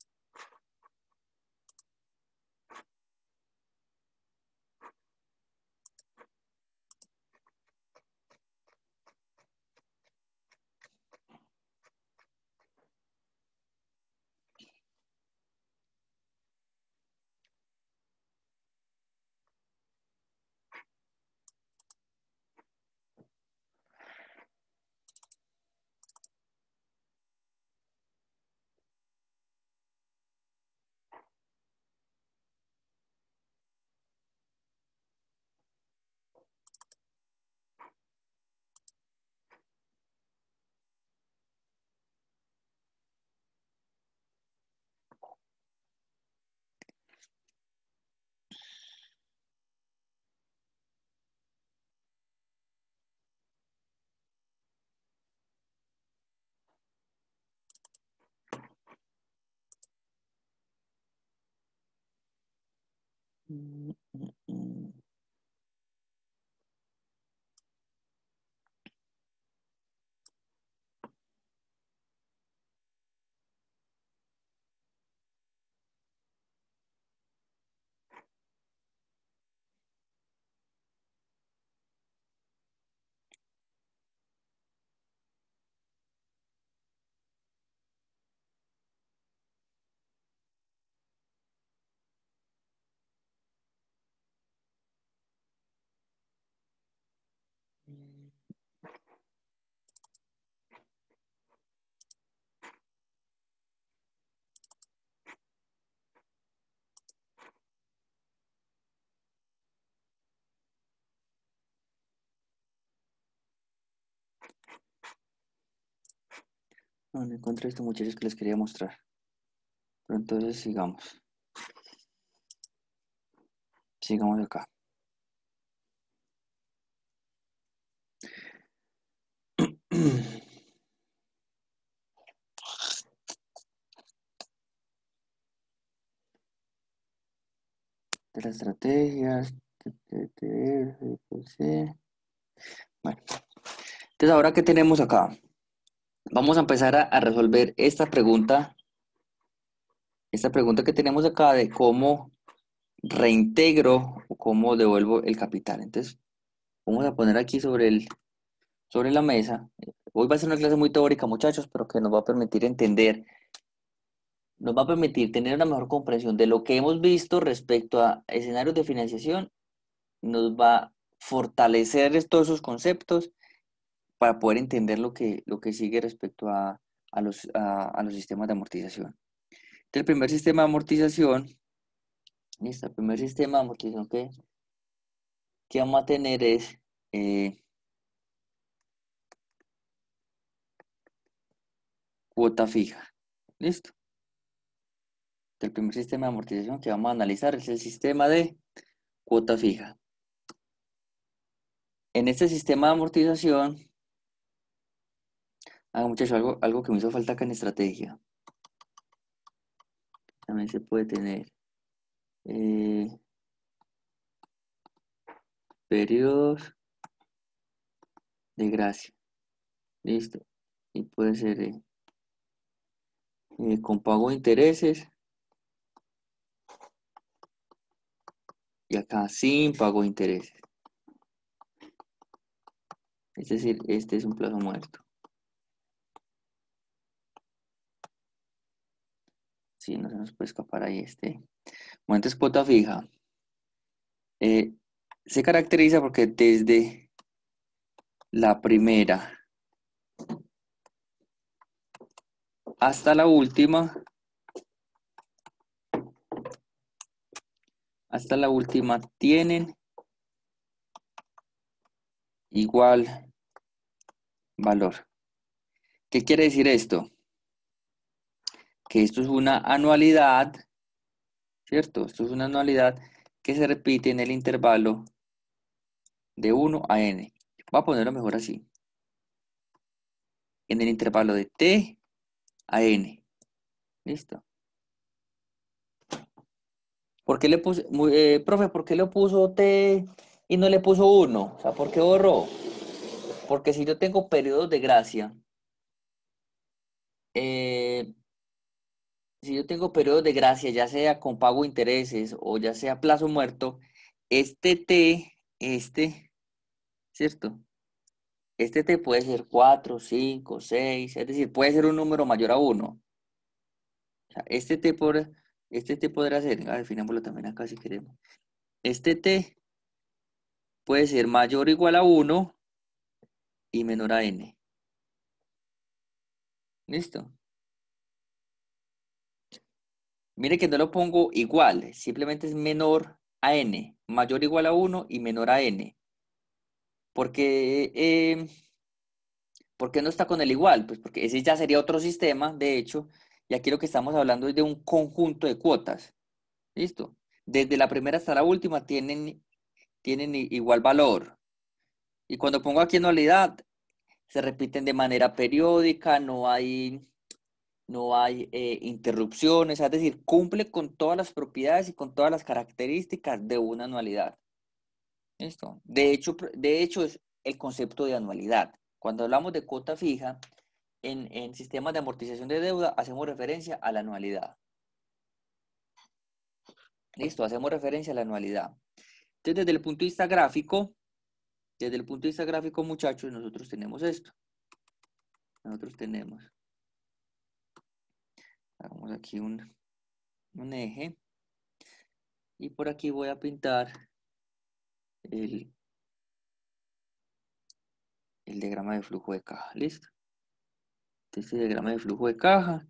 Mm, mm, mm. No encontré estos muchachos que les quería mostrar. Pero entonces sigamos. Sigamos acá. De las estrategias. Bueno, entonces ahora ¿qué tenemos acá? Vamos a empezar a resolver esta pregunta que tenemos acá de cómo reintegro o cómo devuelvo el capital. Entonces, vamos a poner aquí sobre la mesa. Hoy va a ser una clase muy teórica, muchachos, pero que nos va a permitir entender, nos va a permitir tener una mejor comprensión de lo que hemos visto respecto a escenarios de financiación, nos va a fortalecer todos esos conceptos para poder entender lo que sigue respecto a los sistemas de amortización. El primer sistema de amortización, listo, el primer sistema de amortización que vamos a tener es cuota fija. Listo. El primer sistema de amortización que vamos a analizar es el sistema de cuota fija. En este sistema de amortización, muchachos, algo que me hizo falta acá en estrategia. También se puede tener periodos de gracia. Listo. Y puede ser con pago de intereses. Y acá sin pago de intereses. Es decir, este es un plazo muerto. Sí, no se nos puede escapar ahí este. Bueno, entonces cuota fija. Se caracteriza porque desde la primera hasta la última tienen igual valor. ¿Qué quiere decir esto? Que esto es una anualidad, ¿cierto? Esto es una anualidad que se repite en el intervalo de 1 a n. Voy a ponerlo mejor así. En el intervalo de t a n. ¿Listo? ¿Por qué le puse, profe, por qué le puso t y no le puso 1? O sea, ¿por qué borró? Porque si yo tengo periodos de gracia, ya sea con pago de intereses o ya sea plazo muerto, ¿cierto? Este T puede ser 4, 5, 6, es decir, puede ser un número mayor a 1. O sea, este T podrá ser, definámoslo también acá si queremos. Este T puede ser mayor o igual a 1 y menor a n. ¿Listo? Mire que no lo pongo igual, simplemente es menor a n, mayor o igual a 1 y menor a n. ¿Por qué no está con el igual? Pues porque ese ya sería otro sistema, de hecho, y aquí lo que estamos hablando es de un conjunto de cuotas. ¿Listo? Desde la primera hasta la última tienen igual valor. Y cuando pongo aquí anualidad, se repiten de manera periódica, no hay interrupciones, es decir, cumple con todas las propiedades y con todas las características de una anualidad. ¿Listo? De hecho es el concepto de anualidad. Cuando hablamos de cuota fija, en sistemas de amortización de deuda hacemos referencia a la anualidad. ¿Listo? Hacemos referencia a la anualidad. Entonces, desde el punto de vista gráfico, muchachos, nosotros tenemos esto. Hagamos aquí un eje. Y por aquí voy a pintar el diagrama de flujo de caja. ¿Listo? Este diagrama de flujo de caja.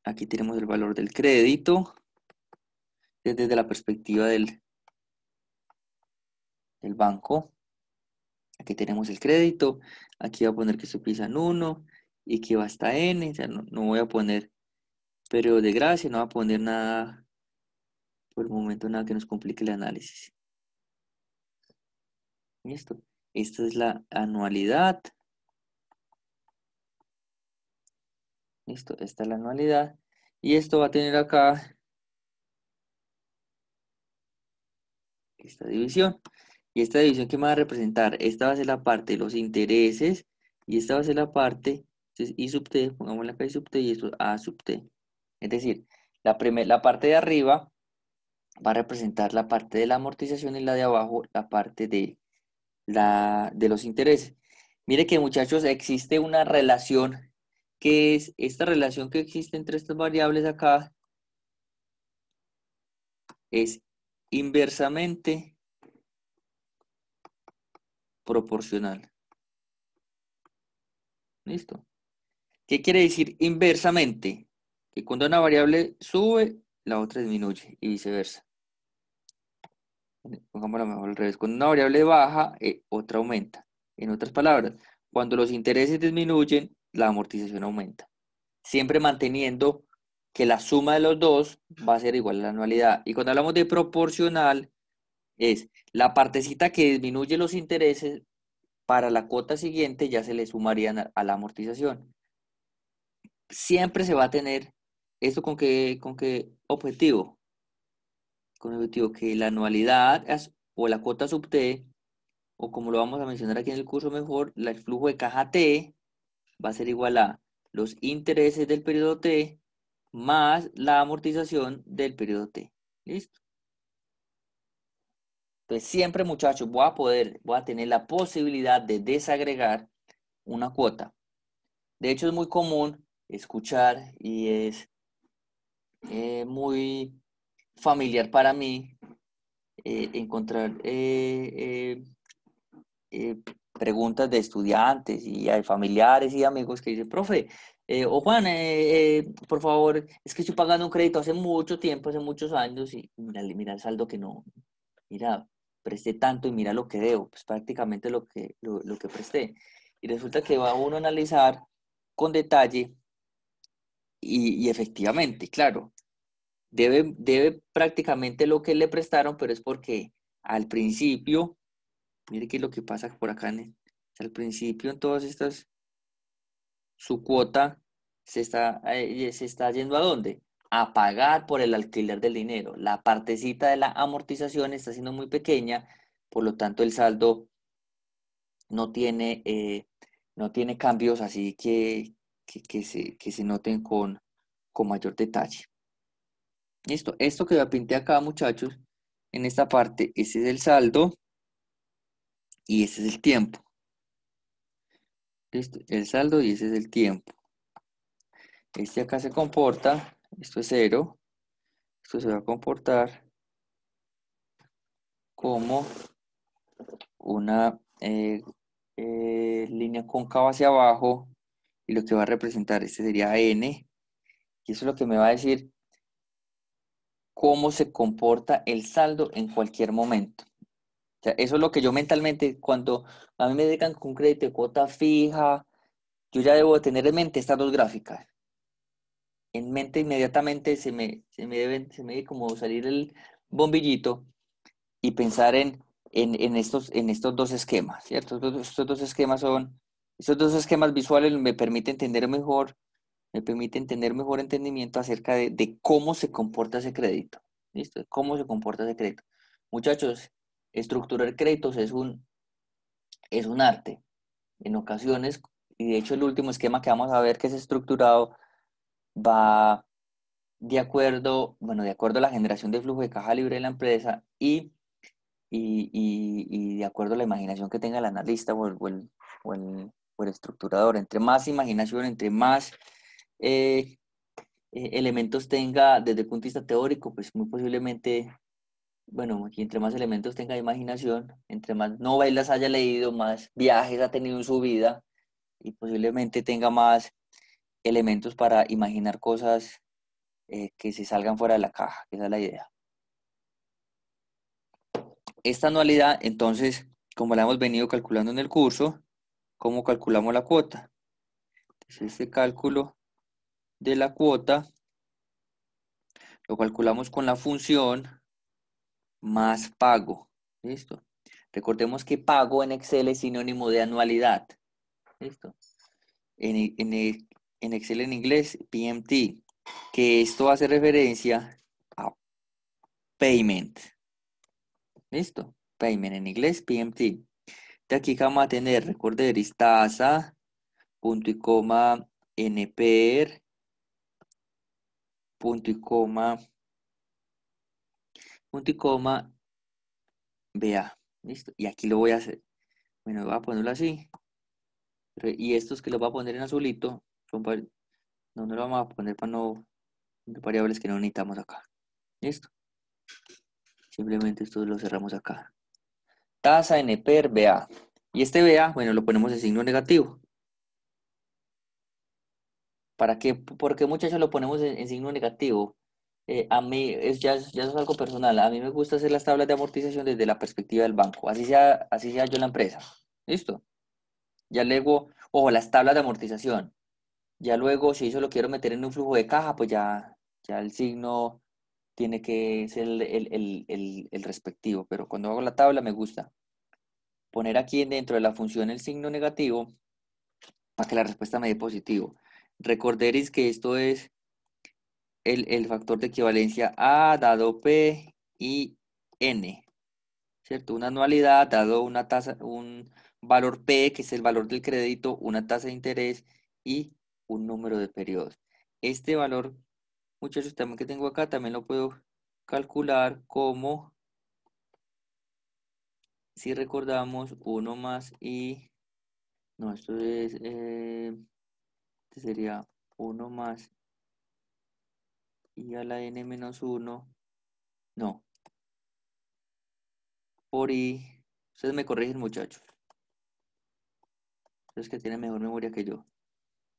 Aquí tenemos el valor del crédito. Desde la perspectiva del banco. Aquí tenemos el crédito. Aquí voy a poner que esto empieza en 1 y que va hasta n, o sea, no voy a poner periodo de gracia, no voy a poner nada, por el momento nada que nos complique el análisis. Listo. Esta es la anualidad. Listo, esta es la anualidad. Y esto va a tener acá esta división. Y esta división que me va a representar, esta va a ser la parte de los intereses y esta va a ser la parte, entonces I sub t, pongámosle acá I sub t y esto A sub t. Es decir, la parte de arriba va a representar la parte de la amortización y la de abajo la parte de los intereses. Mire que, muchachos, existe una relación que es esta relación que existe entre estas variables acá es inversamente proporcional. ¿Listo? ¿Qué quiere decir inversamente? Que cuando una variable sube, la otra disminuye y viceversa. Pongámoslo mejor al revés. Cuando una variable baja, otra aumenta. En otras palabras, cuando los intereses disminuyen, la amortización aumenta. Siempre manteniendo que la suma de los dos va a ser igual a la anualidad. Y cuando hablamos de proporcional, es la partecita que disminuye los intereses, para la cuota siguiente ya se le sumarían a la amortización. Siempre se va a tener esto con qué objetivo. Con el objetivo que la anualidad o la cuota sub T, o como lo vamos a mencionar aquí en el curso mejor, el flujo de caja T va a ser igual a los intereses del periodo T más la amortización del periodo T. ¿Listo? Entonces siempre, muchachos, voy a tener la posibilidad de desagregar una cuota. De hecho, es muy común escuchar y es muy familiar para mí encontrar preguntas de estudiantes y hay familiares y amigos que dicen, profe, o Juan, por favor, es que estoy pagando un crédito hace mucho tiempo, hace muchos años y mira el saldo que no, mira, presté tanto y mira lo que debo, pues prácticamente lo que presté. Y resulta que va uno a analizar con detalle y efectivamente, claro, debe prácticamente lo que le prestaron, pero es porque al principio, mire qué es lo que pasa por acá, al principio en todas estas, su cuota se está yendo ¿a dónde? A pagar por el alquiler del dinero. La partecita de la amortización está siendo muy pequeña, por lo tanto el saldo no tiene, no tiene cambios así que se noten con mayor detalle. Listo, esto que ya pinté acá, muchachos, en esta parte, ese es el saldo y ese es el tiempo. Listo, el saldo y ese es el tiempo. Este acá se comporta, esto es 0, esto se va a comportar como una línea cóncava hacia abajo y lo que va a representar este sería n, y eso es lo que me va a decir cómo se comporta el saldo en cualquier momento. O sea, eso es lo que yo mentalmente, cuando a mí me dedican con un crédito de cuota fija, yo ya debo tener en mente estas dos gráficas. En mente inmediatamente se me debe como salir el bombillito y pensar en estos dos esquemas, ¿cierto? Estos dos esquemas visuales me permiten tener mejor entendimiento acerca de cómo se comporta ese crédito. ¿Listo? ¿Cómo se comporta ese crédito? Muchachos, estructurar créditos es un arte. En ocasiones, y de hecho el último esquema que vamos a ver que es estructurado va de acuerdo a la generación de flujo de caja libre de la empresa y de acuerdo a la imaginación que tenga el analista o el estructurador. Entre más imaginación, entre más elementos tenga desde el punto de vista teórico, pues muy posiblemente, bueno, aquí entre más elementos tenga de imaginación, entre más novelas haya leído, más viajes ha tenido en su vida y posiblemente tenga más elementos para imaginar cosas que se salgan fuera de la caja, esa es la idea. Esta anualidad, entonces, como la hemos venido calculando en el curso, ¿cómo calculamos la cuota? es este cálculo de la cuota, lo calculamos con la función más pago. ¿Listo? Recordemos que pago en Excel es sinónimo de anualidad. ¿Listo? En Excel en inglés, PMT, que esto hace referencia a payment. ¿Listo? Payment en inglés, PMT. De aquí que vamos a tener, recorderis, tasa, punto y coma, NPR, punto y coma, BA. ¿Listo? Y aquí lo voy a hacer. Bueno, voy a ponerlo así. Y estos que los voy a poner en azulito, son no lo vamos a poner para no variables que no necesitamos acá. ¿Listo? Simplemente esto lo cerramos acá. Tasa NPR BA. Y este BA, bueno, lo ponemos en signo negativo. ¿Para qué? ¿Por qué, muchachos, lo ponemos en signo negativo? A mí, ya es algo personal. A mí me gusta hacer las tablas de amortización desde la perspectiva del banco. Así sea yo la empresa. ¿Listo? Ya luego, ojo, las tablas de amortización. Ya luego, si eso lo quiero meter en un flujo de caja, pues ya el signo tiene que ser el respectivo. Pero cuando hago la tabla me gusta poner aquí dentro de la función el signo negativo para que la respuesta me dé positivo. Recorderéis que esto es el factor de equivalencia A dado P y N, ¿cierto? Una anualidad dado una tasa, un valor P, que es el valor del crédito, una tasa de interés y un número de periodos. Este valor, muchachos, también que tengo acá, también lo puedo calcular como, si recordamos, 1 más y, no, esto es, este sería 1 más y a la n menos 1, no, por i, ustedes me corrigen, muchachos, ustedes que tienen mejor memoria que yo,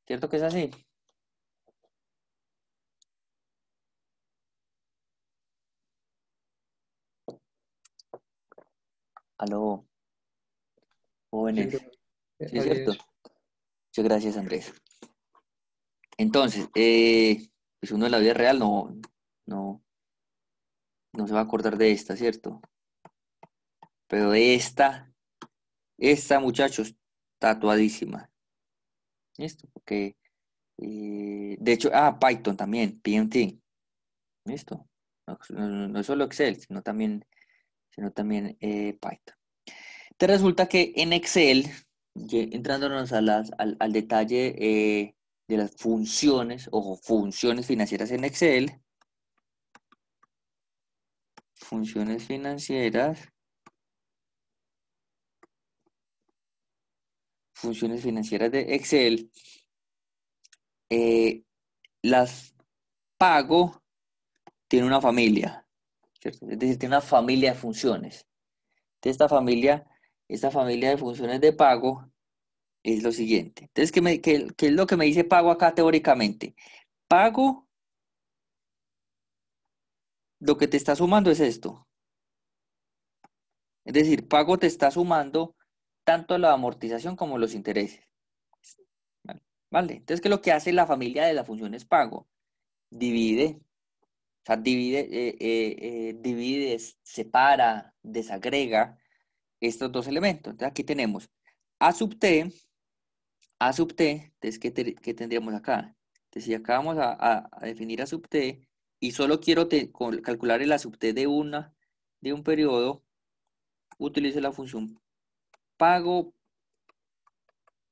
¿cierto que es así? Aló, Sí, jóvenes, profe. ¿sí es Así cierto? es. Muchas gracias, Andrés. Entonces, pues uno en la vida real no, no se va a acordar de esta, ¿cierto? Pero esta, muchachos, tatuadísima. ¿Listo? Porque, de hecho, Python también, PMT. ¿Listo? No es solo Excel, sino también Python. Te resulta que en Excel, entrándonos al detalle de las funciones, ojo, funciones financieras en Excel, funciones financieras de Excel, las pago tiene una familia, ¿cierto? Es decir, tiene una familia de funciones. De esta familia de funciones de pago es lo siguiente. Entonces, ¿qué es lo que me dice pago acá teóricamente? Pago, lo que te está sumando es esto. Es decir, pago te está sumando tanto la amortización como los intereses. ¿Vale? Entonces, ¿qué es lo que hace la familia de la función es pago? Divide, o sea, divide, separa, desagrega estos dos elementos. Entonces, aquí tenemos A sub T, entonces, ¿qué tendríamos acá? Entonces, si acá vamos a definir A sub T y solo quiero calcular el A sub T de un periodo, utilizo la función pago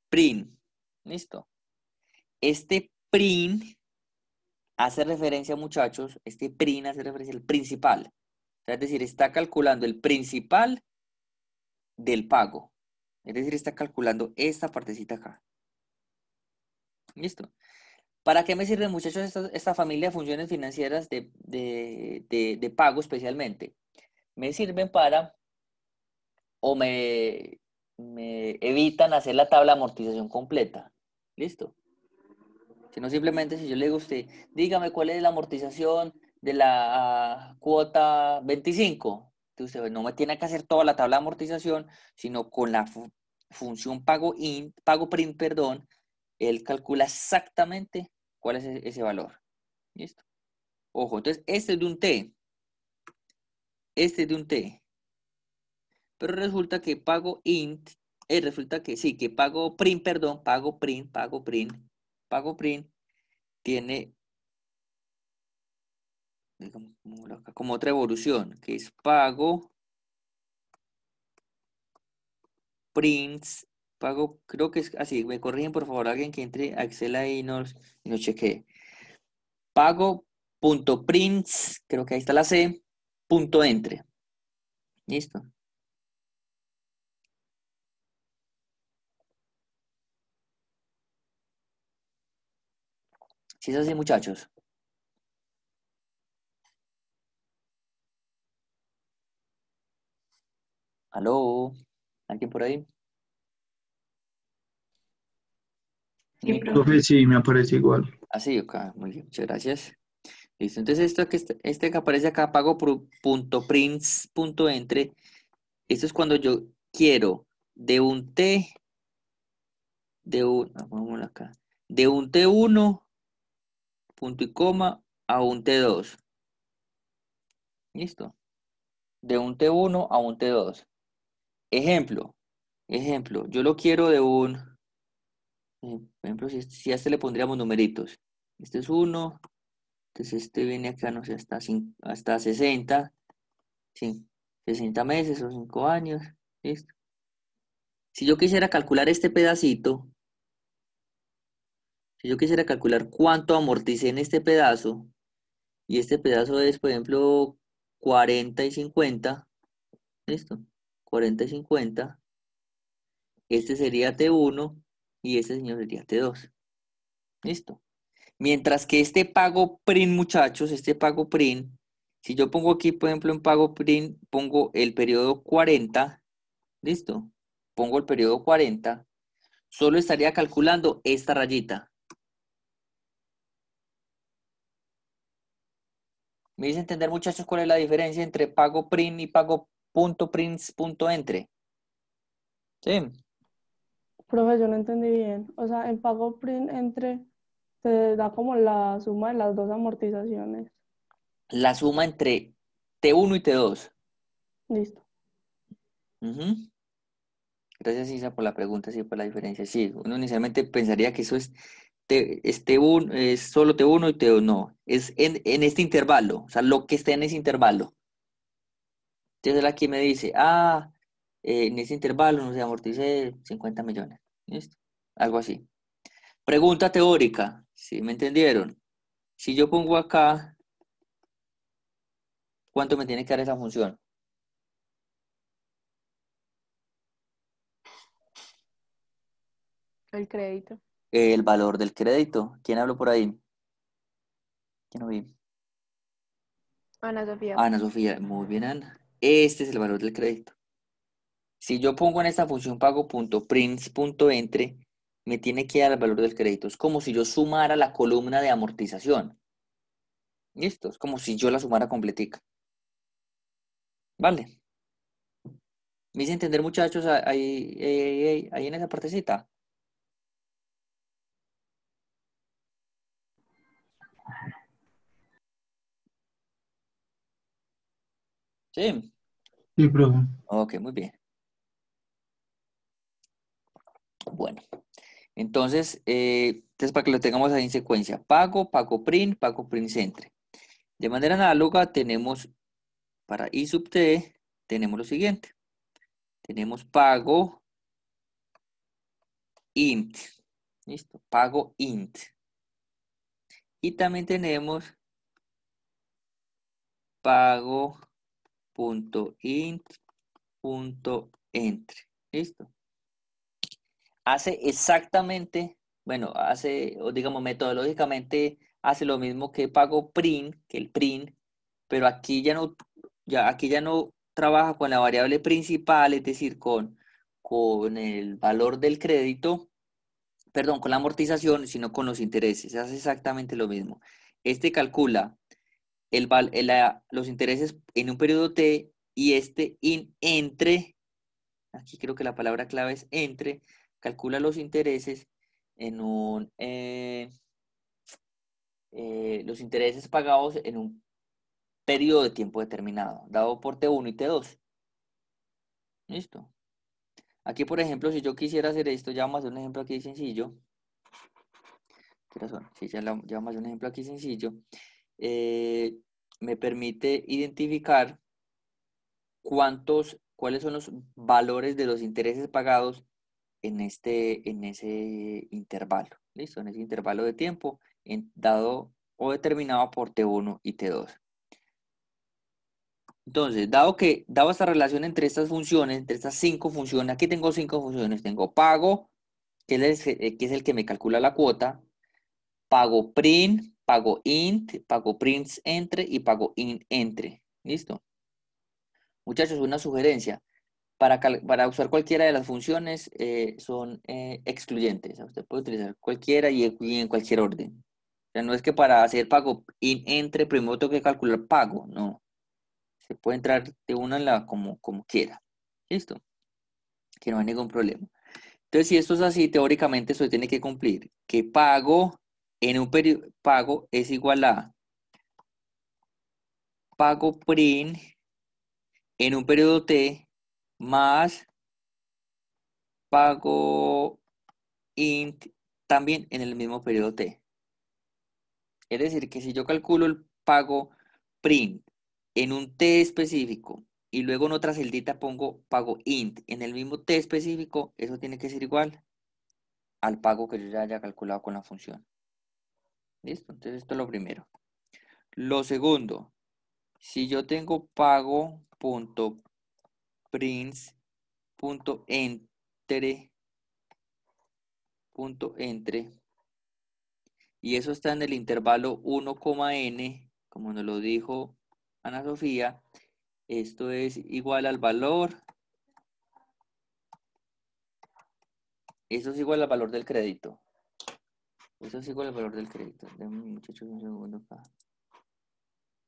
print. ¿Listo? Este print hace referencia, muchachos, hace referencia al principal. O sea, es decir, está calculando el principal del pago. Es decir, está calculando esta partecita acá. ¿Listo? ¿Para qué me sirve, muchachos, esta familia de funciones financieras de pago especialmente? Me sirven para, o me evitan hacer la tabla de amortización completa. ¿Listo? Sino simplemente si yo le digo a usted, dígame cuál es la amortización de la cuota 25. Entonces usted no me tiene que hacer toda la tabla de amortización, sino con la función pago print, perdón, él calcula exactamente cuál es ese valor. ¿Listo? Ojo, entonces este es de un T. Este es de un T. Pero resulta que pago int, resulta que sí, que pago print, perdón, pago print, tiene como otra evolución, que es pago prints, pago, creo que es así, me corrigen por favor alguien que entre a Excel ahí y nos chequee. Pago punto prints, creo que ahí está la C, punto entre. ¿Listo? ¿Sí es así, muchachos? ¿Aló? ¿Alguien por ahí? Sí, ¿Me profe. Profe, sí, me aparece igual. Así, ok, muy bien, muchas gracias. Listo, entonces este que aparece acá, pago punto prints punto entre, esto es cuando yo quiero de un T, vámonos acá, de un T1, punto y coma, a un T2. ¿Listo? De un T1 a un T2. Ejemplo, yo lo quiero de un, por ejemplo, si a este le pondríamos numeritos. Este es 1, entonces este viene acá, no sé, hasta 60, sí, 60 meses o 5 años. ¿Listo? Si yo quisiera calcular este pedacito, si yo quisiera calcular cuánto amorticé en este pedazo, y este pedazo es, por ejemplo, 40 y 50, ¿listo? 40 y 50, este sería T1 y este señor sería T2, ¿listo? Mientras que este pago print, muchachos, este pago print, si yo pongo aquí, por ejemplo, en pago print, pongo el periodo 40, ¿listo? Pongo el periodo 40, solo estaría calculando esta rayita. ¿Me dice entender, muchachos, cuál es la diferencia entre pago print y pago punto prints punto entre? Sí. Profe, yo no entendí bien. O sea, en pago print entre te da como la suma de las dos amortizaciones. La suma entre T1 y T2. Listo. Ujú. Gracias, Isa, por la pregunta, sí, por la diferencia. Sí, uno inicialmente pensaría que eso es T1, es solo T1 y T2. No, es en este intervalo, o sea, lo que está en ese intervalo. Entonces él aquí me dice, en ese intervalo, no sé, amorticé 50 millones. ¿Listo? Algo así. Pregunta teórica, ¿sí me entendieron? Si yo pongo acá, ¿cuánto me tiene que dar esa función? El crédito. El valor del crédito. ¿Quién habló por ahí? ¿Quién lo vi? Ana Sofía. Ana Sofía, muy bien, Ana. Este es el valor del crédito. Si yo pongo en esta función pago.prints.entre, me tiene que dar el valor del crédito. Es como si yo sumara la columna de amortización. ¿Listo? Es como si yo la sumara completica. ¿Vale? ¿Me hice entender, muchachos, ahí en esa partecita? Sí. Sí, profe. Ok, muy bien. Bueno, entonces para que lo tengamos ahí en secuencia. Pago print entre. De manera análoga tenemos para I sub T, tenemos lo siguiente. Tenemos pago int. ¿Listo? Pago int. Y también tenemos pago.int.entre. ¿Listo? Hace exactamente, bueno, o digamos metodológicamente, hace lo mismo que pago print, que el print, pero aquí aquí ya no trabaja con la variable principal, es decir, con el valor del crédito, perdón, con la amortización, sino con los intereses. Hace exactamente lo mismo. Este calcula los intereses en un periodo T y entre, aquí creo que la palabra clave es entre, calcula los intereses en los intereses pagados en un periodo de tiempo determinado, dado por T1 y T2. ¿Listo? Aquí, por ejemplo, si yo quisiera hacer esto, ya vamos a hacer un ejemplo aquí sencillo. ¿Qué razón? Sí, ya vamos a hacer un ejemplo aquí sencillo. Me permite identificar cuáles son los valores de los intereses pagados en ese intervalo. ¿Listo? En ese intervalo de tiempo, dado o determinado por T1 y T2. Entonces, dado esta relación entre estas funciones, entre estas 5 funciones, aquí tengo 5 funciones. Tengo pago, que es el que me calcula la cuota, pago print, pago int, pago prints entre y pago int entre. ¿Listo? Muchachos, una sugerencia. Para usar cualquiera de las funciones son excluyentes. O sea, usted puede utilizar cualquiera y en cualquier orden. O sea, no es que para hacer pago int entre primero tengo que calcular pago, no. Se puede entrar de una en la como quiera. ¿Listo? Que no hay ningún problema. Entonces, si esto es así, teóricamente esto tiene que cumplir que pago en un periodo, pago es igual a pago print en un periodo T más pago int también en el mismo periodo T. Es decir, que si yo calculo el pago print en un T específico y luego en otra celdita pongo pago int en el mismo T específico, eso tiene que ser igual al pago que yo ya haya calculado con la función. ¿Listo? Entonces esto es lo primero. Lo segundo, si yo tengo pago.prints.entre y eso está en el intervalo 1,n, como nos lo dijo Ana Sofía, esto es igual al valor, eso es igual al valor del crédito. Eso es igual al valor del crédito. Denme, muchachos, un segundo acá.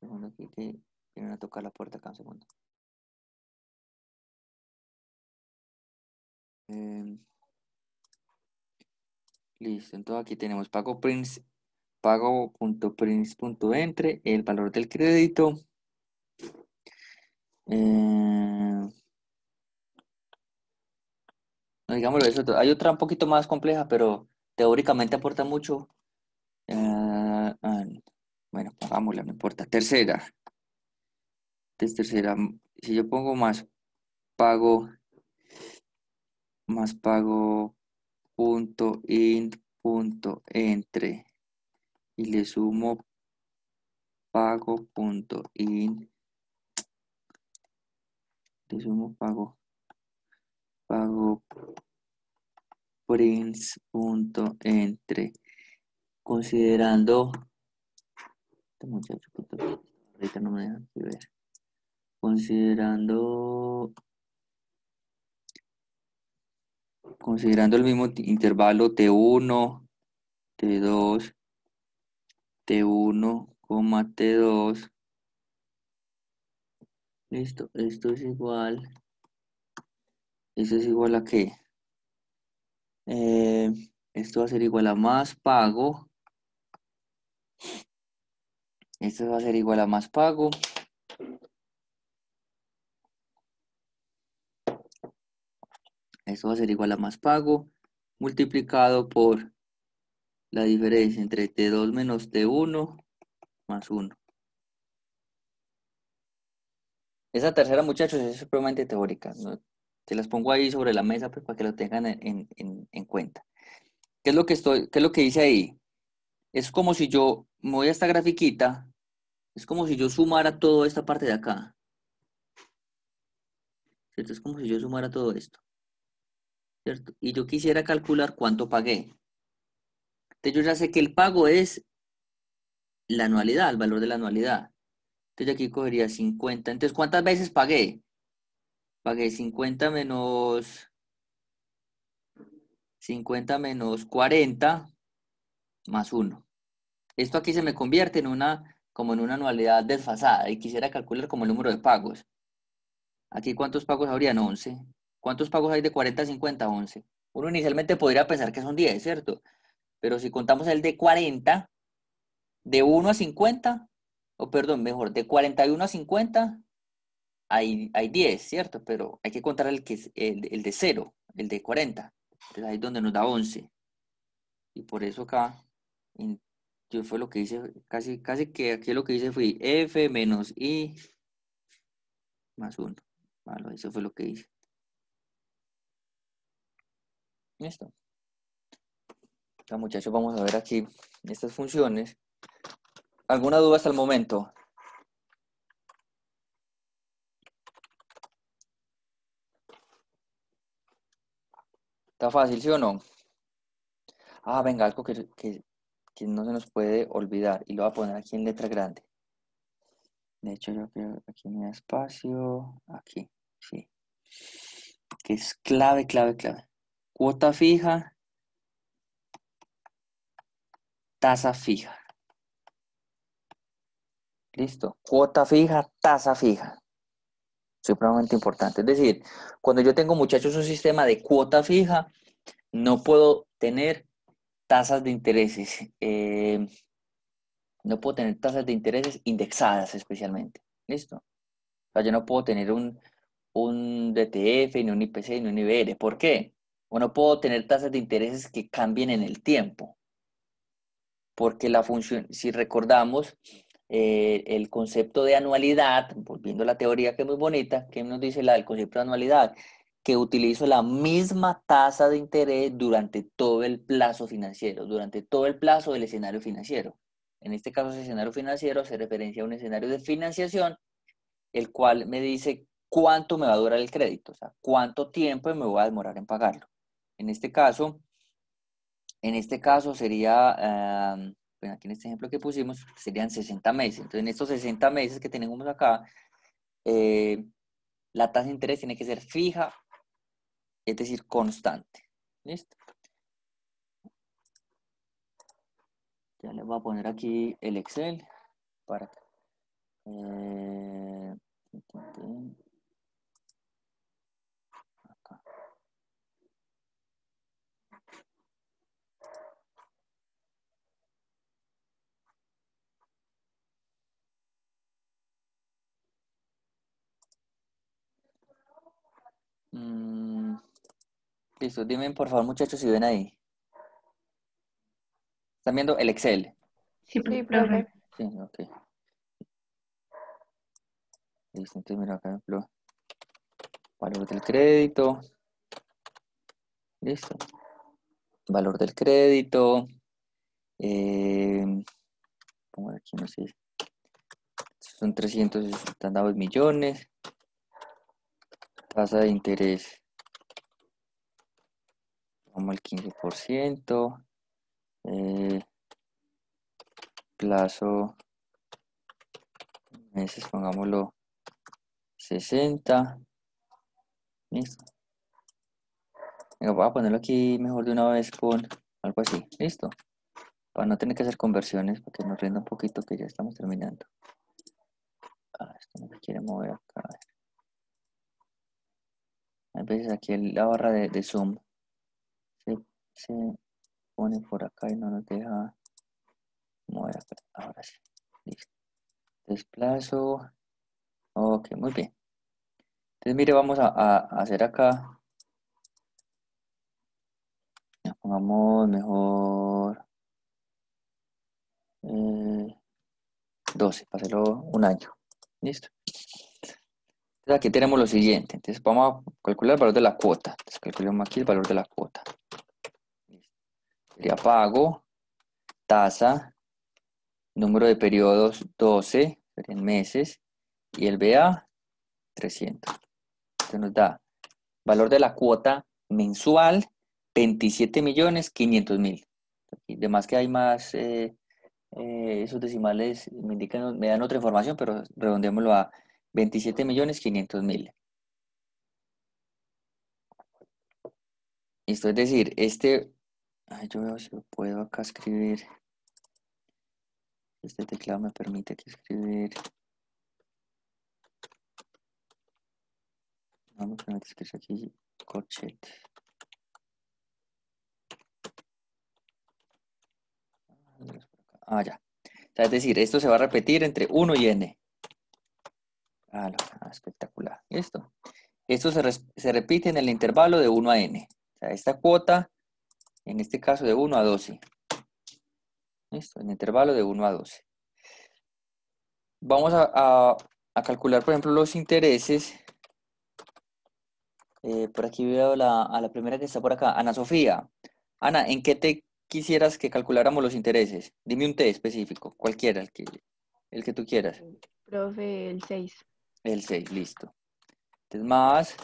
Un segundo aquí que vienen a tocar la puerta acá, un segundo. Listo, entonces aquí tenemos pago.prints.entre, el valor del crédito. No, digámoslo eso. Hay otra un poquito más compleja, pero teóricamente aporta mucho. Bueno, hagámosla, no importa. Tercera. Entonces, tercera. Si yo pongo más pago punto int punto entre y le sumo pago punto int, le sumo pago prints punto entre, considerando este muchacho ahorita no me deja aquí ver, considerando el mismo intervalo T1, T2, T1, T2. Listo, esto es igual. ¿Eso es igual a qué? Esto va a ser igual a más pago. Esto va a ser igual a más pago. Esto va a ser igual a más pago multiplicado por la diferencia entre T2 menos T1 más 1. Esa tercera, muchachos, es supremamente teórica, ¿no? Se las pongo ahí sobre la mesa pues, para que lo tengan en cuenta. ¿Qué es lo que dice ahí? Es como si yo me voy a esta grafiquita, es como si yo sumara toda esta parte de acá. ¿Cierto? Es como si yo sumara todo esto. ¿Cierto? Y yo quisiera calcular cuánto pagué. Entonces yo ya sé que el pago es la anualidad, el valor de la anualidad. Entonces aquí cogería 50. Entonces, ¿cuántas veces pagué? Pagué 50 menos 40 más 1. Esto aquí se me convierte en una anualidad desfasada y quisiera calcular como el número de pagos. Aquí, ¿cuántos pagos habrían? 11. ¿Cuántos pagos hay de 40 a 50? 11. Uno inicialmente podría pensar que son 10, ¿cierto? Pero si contamos el de 40, de 1 a 50, o perdón, mejor, de 41 a 50, hay 10, ¿cierto? Pero hay que contar el, que es el de 0, el de 40. Entonces ahí es donde nos da 11. Y por eso acá, yo fue lo que hice, casi que aquí lo que hice fue F menos I más 1. Bueno, eso fue lo que hice. Listo. Ya, muchachos, vamos a ver aquí estas funciones. ¿Alguna duda hasta el momento? ¿Está fácil, sí o no? Ah, venga, algo que no se nos puede olvidar. Y lo voy a poner aquí en letra grande. De hecho, yo creo que aquí me da espacio. Aquí, sí. Que es clave, clave, clave. Cuota fija, tasa fija. Listo. Cuota fija, tasa fija. Supremamente importante. Es decir, cuando yo tengo, muchachos, un sistema de cuota fija, no puedo tener tasas de intereses. No puedo tener tasas de intereses indexadas especialmente. ¿Listo? O sea, yo no puedo tener un DTF, ni un IPC, ni un IBR. ¿Por qué? O no puedo tener tasas de intereses que cambien en el tiempo. Porque la función, si recordamos, el concepto de anualidad, volviendo a la teoría que es muy bonita, ¿qué nos dice el concepto de anualidad? Que utilizo la misma tasa de interés durante todo el plazo financiero, durante todo el plazo del escenario financiero. En este caso, ese escenario financiero hace referencia a un escenario de financiación, el cual me dice cuánto me va a durar el crédito, o sea, cuánto tiempo me voy a demorar en pagarlo. En este caso, sería, bueno, aquí en este ejemplo que pusimos, serían 60 meses. Entonces, en estos 60 meses que tenemos acá, la tasa de interés tiene que ser fija, es decir, constante. ¿Listo? Ya les voy a poner aquí el Excel para que... acá. Listo, dime por favor, muchachos, si ven ahí. ¿Están viendo el Excel? Sí, Sí, profe. profe. Sí, ok. Listo, entonces mira acá, por ejemplo, valor del crédito. Listo. Valor del crédito. Pongo aquí, no sé. Son 362 millones. Tasa de interés como el 15%. Plazo meses, pongámoslo 60. Listo. Venga, voy a ponerlo aquí mejor de una vez con algo así. Listo. Para no tener que hacer conversiones, para que nos rinda un poquito que ya estamos terminando. Esto no me quiere mover acá. A veces aquí la barra de zoom se pone por acá y no nos deja mover acá. Ahora sí. Listo. Desplazo. Ok, muy bien. Entonces, mire, vamos a hacer acá. Ya, pongamos mejor 12, para hacerlo un año. Listo. Entonces, aquí tenemos lo siguiente. Entonces, vamos a calcular el valor de la cuota. Entonces, calculamos aquí el valor de la cuota. Sería pago, tasa, número de periodos 12, serían meses, y el BA 300. Entonces nos da valor de la cuota mensual 27.500.000. Además que hay más, esos decimales me dan otra información, pero redondémoslo a 27.500.000. Esto es decir, yo veo si lo puedo acá escribir. Este teclado me permite aquí escribir. No me permite escribir aquí corchete. Ah, ya. O sea, es decir, esto se va a repetir entre 1 y n. Espectacular. Listo. Esto se repite en el intervalo de 1 a n. O sea, esta cuota, en este caso de 1 a 12. Listo, en el intervalo de 1 a 12. Vamos a calcular, por ejemplo, los intereses. Por aquí veo a la primera que está por acá, Ana Sofía. Ana, ¿en qué te quisieras que calculáramos los intereses? Dime un T específico, cualquiera, el que tú quieras. Profe, el 6. El 6, listo. Entonces, más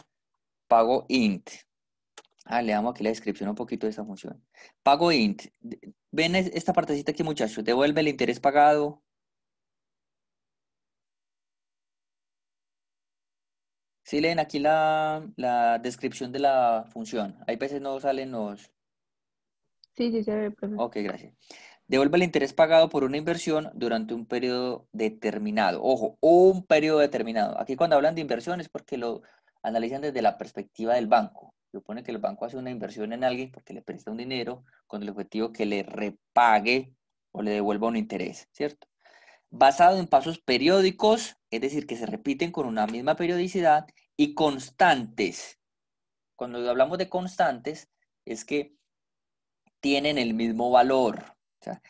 pago int. Leamos aquí la descripción un poquito de esta función. Pago int. Ven esta partecita aquí, muchachos. Devuelve el interés pagado. Sí, leen aquí la descripción de la función. Hay veces no salen los... Sí, sí se ve, profe. Ok, gracias. Devuelve el interés pagado por una inversión durante un periodo determinado. Ojo, un periodo determinado. Aquí cuando hablan de inversión es porque lo analizan desde la perspectiva del banco. Supone que el banco hace una inversión en alguien porque le presta un dinero con el objetivo que le repague o le devuelva un interés, ¿cierto? Basado en pasos periódicos, es decir, que se repiten con una misma periodicidad y constantes. Cuando hablamos de constantes, es que tienen el mismo valor. O sea,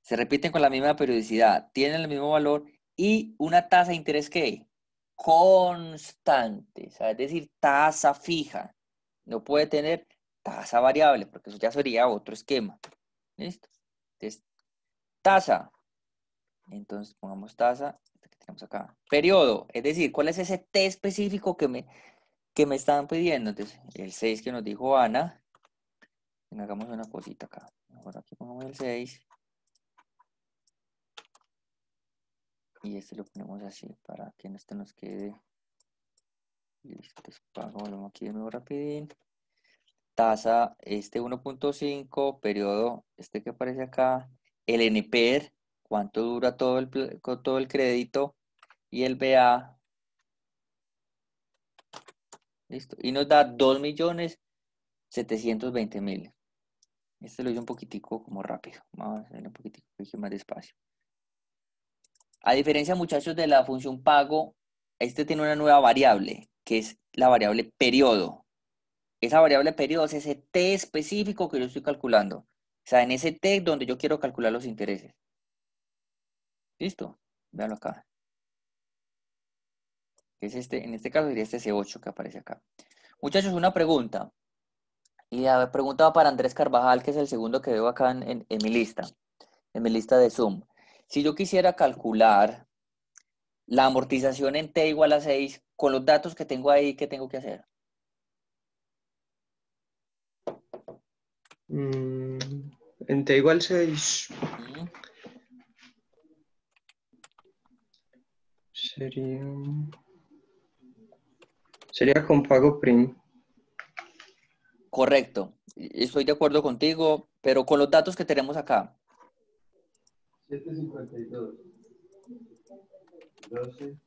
se repiten con la misma periodicidad, tienen el mismo valor y una tasa de interés que constante, o sea, es decir, tasa fija. No puede tener tasa variable, porque eso ya sería otro esquema. ¿Listo? Entonces, tasa. Entonces, pongamos tasa, que tenemos acá. Periodo, es decir, ¿cuál es ese T específico que me están pidiendo? Entonces, el 6 que nos dijo Ana. Hagamos una cosita acá. Ahora aquí pongamos el 6. Y este lo ponemos así para que este nos quede. Listo, pues volvemos aquí de nuevo rapidín. Tasa, este 1.5, periodo, este que aparece acá. El NPER, cuánto dura todo el crédito. Y el BA. Listo. Y nos da 2.720.000. Este lo hice un poquitico como rápido. Vamos a hacerlo un poquitico más despacio. A diferencia, muchachos, de la función pago, este tiene una nueva variable, que es la variable periodo. Esa variable periodo es ese T específico que yo estoy calculando. O sea, en ese T donde yo quiero calcular los intereses. ¿Listo? Véanlo acá. Es en este caso sería este C8 que aparece acá. Muchachos, una pregunta. Y la pregunta va para Andrés Carvajal, que es el segundo que veo acá en mi lista. En mi lista de Zoom. Si yo quisiera calcular la amortización en T igual a 6, con los datos que tengo ahí, ¿qué tengo que hacer? En T igual 6 sería con pago prim. Correcto, estoy de acuerdo contigo, pero con los datos que tenemos acá. 752. 12.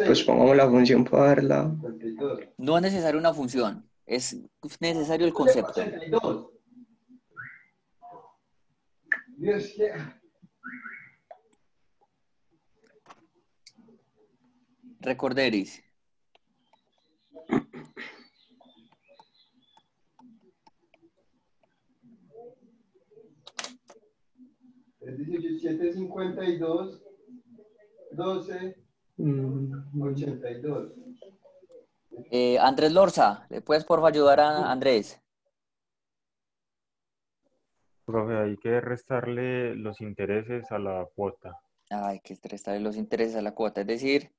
Pues pongamos la función para verla. No es necesario una función, es necesario el concepto. 82. Recorderis. Es 1752, 12, 82. Andrés Lorza, ¿le puedes por favor ayudar a Andrés? Profe, hay que restarle los intereses a la cuota. Hay que restarle los intereses a la cuota, es decir,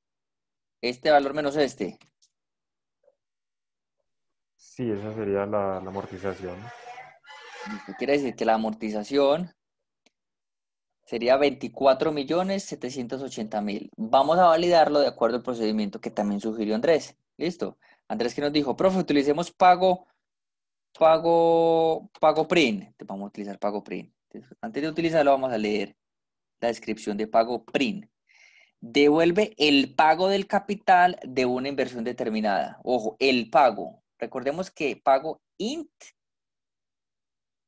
este valor menos este. Sí, esa sería la amortización. Esto quiere decir que la amortización sería 24.780.000. Vamos a validarlo de acuerdo al procedimiento que también sugirió Andrés. ¿Listo? Andrés que nos dijo, profe, utilicemos pago PRIN. Vamos a utilizar pago PRIN. Entonces, antes de utilizarlo vamos a leer la descripción de pago PRIN. Devuelve el pago del capital de una inversión determinada. Ojo, el pago. Recordemos que pago INT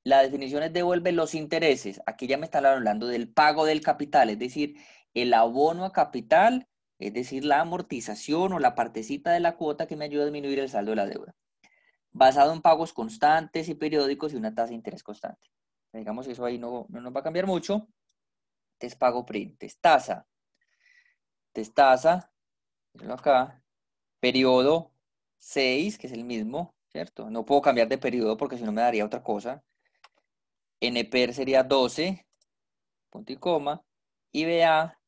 la definición es devuelve los intereses. Aquí ya me están hablando del pago del capital, es decir, el abono a capital, es decir, la amortización o la partecita de la cuota que me ayuda a disminuir el saldo de la deuda, basado en pagos constantes y periódicos y una tasa de interés constante. Digamos que eso ahí no nos va a cambiar mucho. Entonces, pago PRIN, tasa, mírenlo acá, periodo 6, que es el mismo, ¿cierto? No puedo cambiar de periodo porque si no me daría otra cosa. NPER sería 12, punto y coma, y BA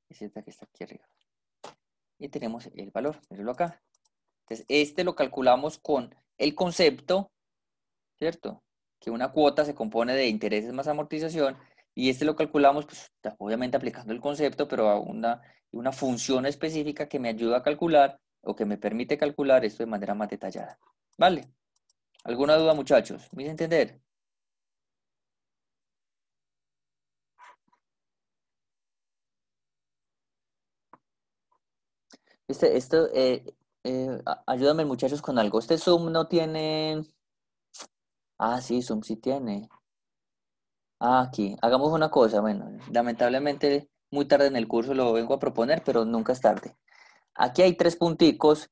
es esta que está aquí arriba. Y tenemos el valor, mírenlo acá. Entonces, este lo calculamos con el concepto, ¿cierto? Que una cuota se compone de intereses más amortización, y este lo calculamos, pues, obviamente aplicando el concepto, pero a una función específica que me ayuda a calcular o que me permite calcular esto de manera más detallada. ¿Vale? ¿Alguna duda, muchachos? ¿Me hice entender? Ayúdame, muchachos, con algo. Este Zoom no tiene... Ah, sí, Zoom sí tiene. Ah, aquí. Hagamos una cosa. Bueno, lamentablemente muy tarde en el curso lo vengo a proponer, pero nunca es tarde. Aquí hay 3 punticos.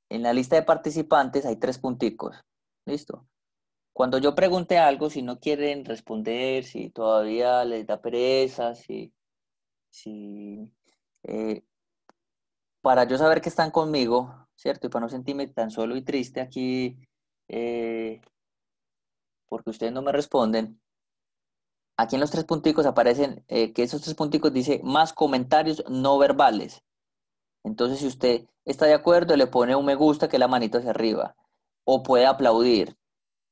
En la lista de participantes hay 3 punticos. ¿Listo? Cuando yo pregunte algo, si no quieren responder, si todavía les da pereza, si eh, para yo saber que están conmigo, ¿cierto? Y para no sentirme tan solo y triste aquí, eh, porque ustedes no me responden, aquí en los 3 punticos aparecen, que esos 3 punticos dice más comentarios no verbales. Entonces, si usted está de acuerdo, le pone un me gusta, que es la manito hacia arriba, o puede aplaudir,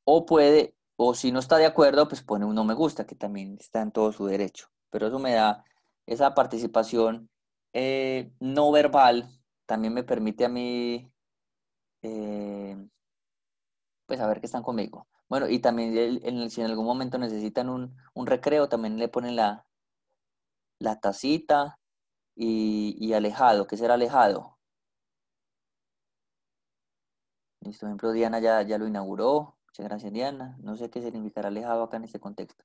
o si no está de acuerdo, pues pone un no me gusta, que también está en todo su derecho. Pero eso me da esa participación no verbal, también me permite a mí eh, pues saber que están conmigo. Bueno, y también si en algún momento necesitan un recreo, también le ponen la tacita y alejado, ¿qué será alejado? Listo, por ejemplo, Diana ya lo inauguró. Muchas gracias, Diana. No sé qué significará alejado acá en este contexto.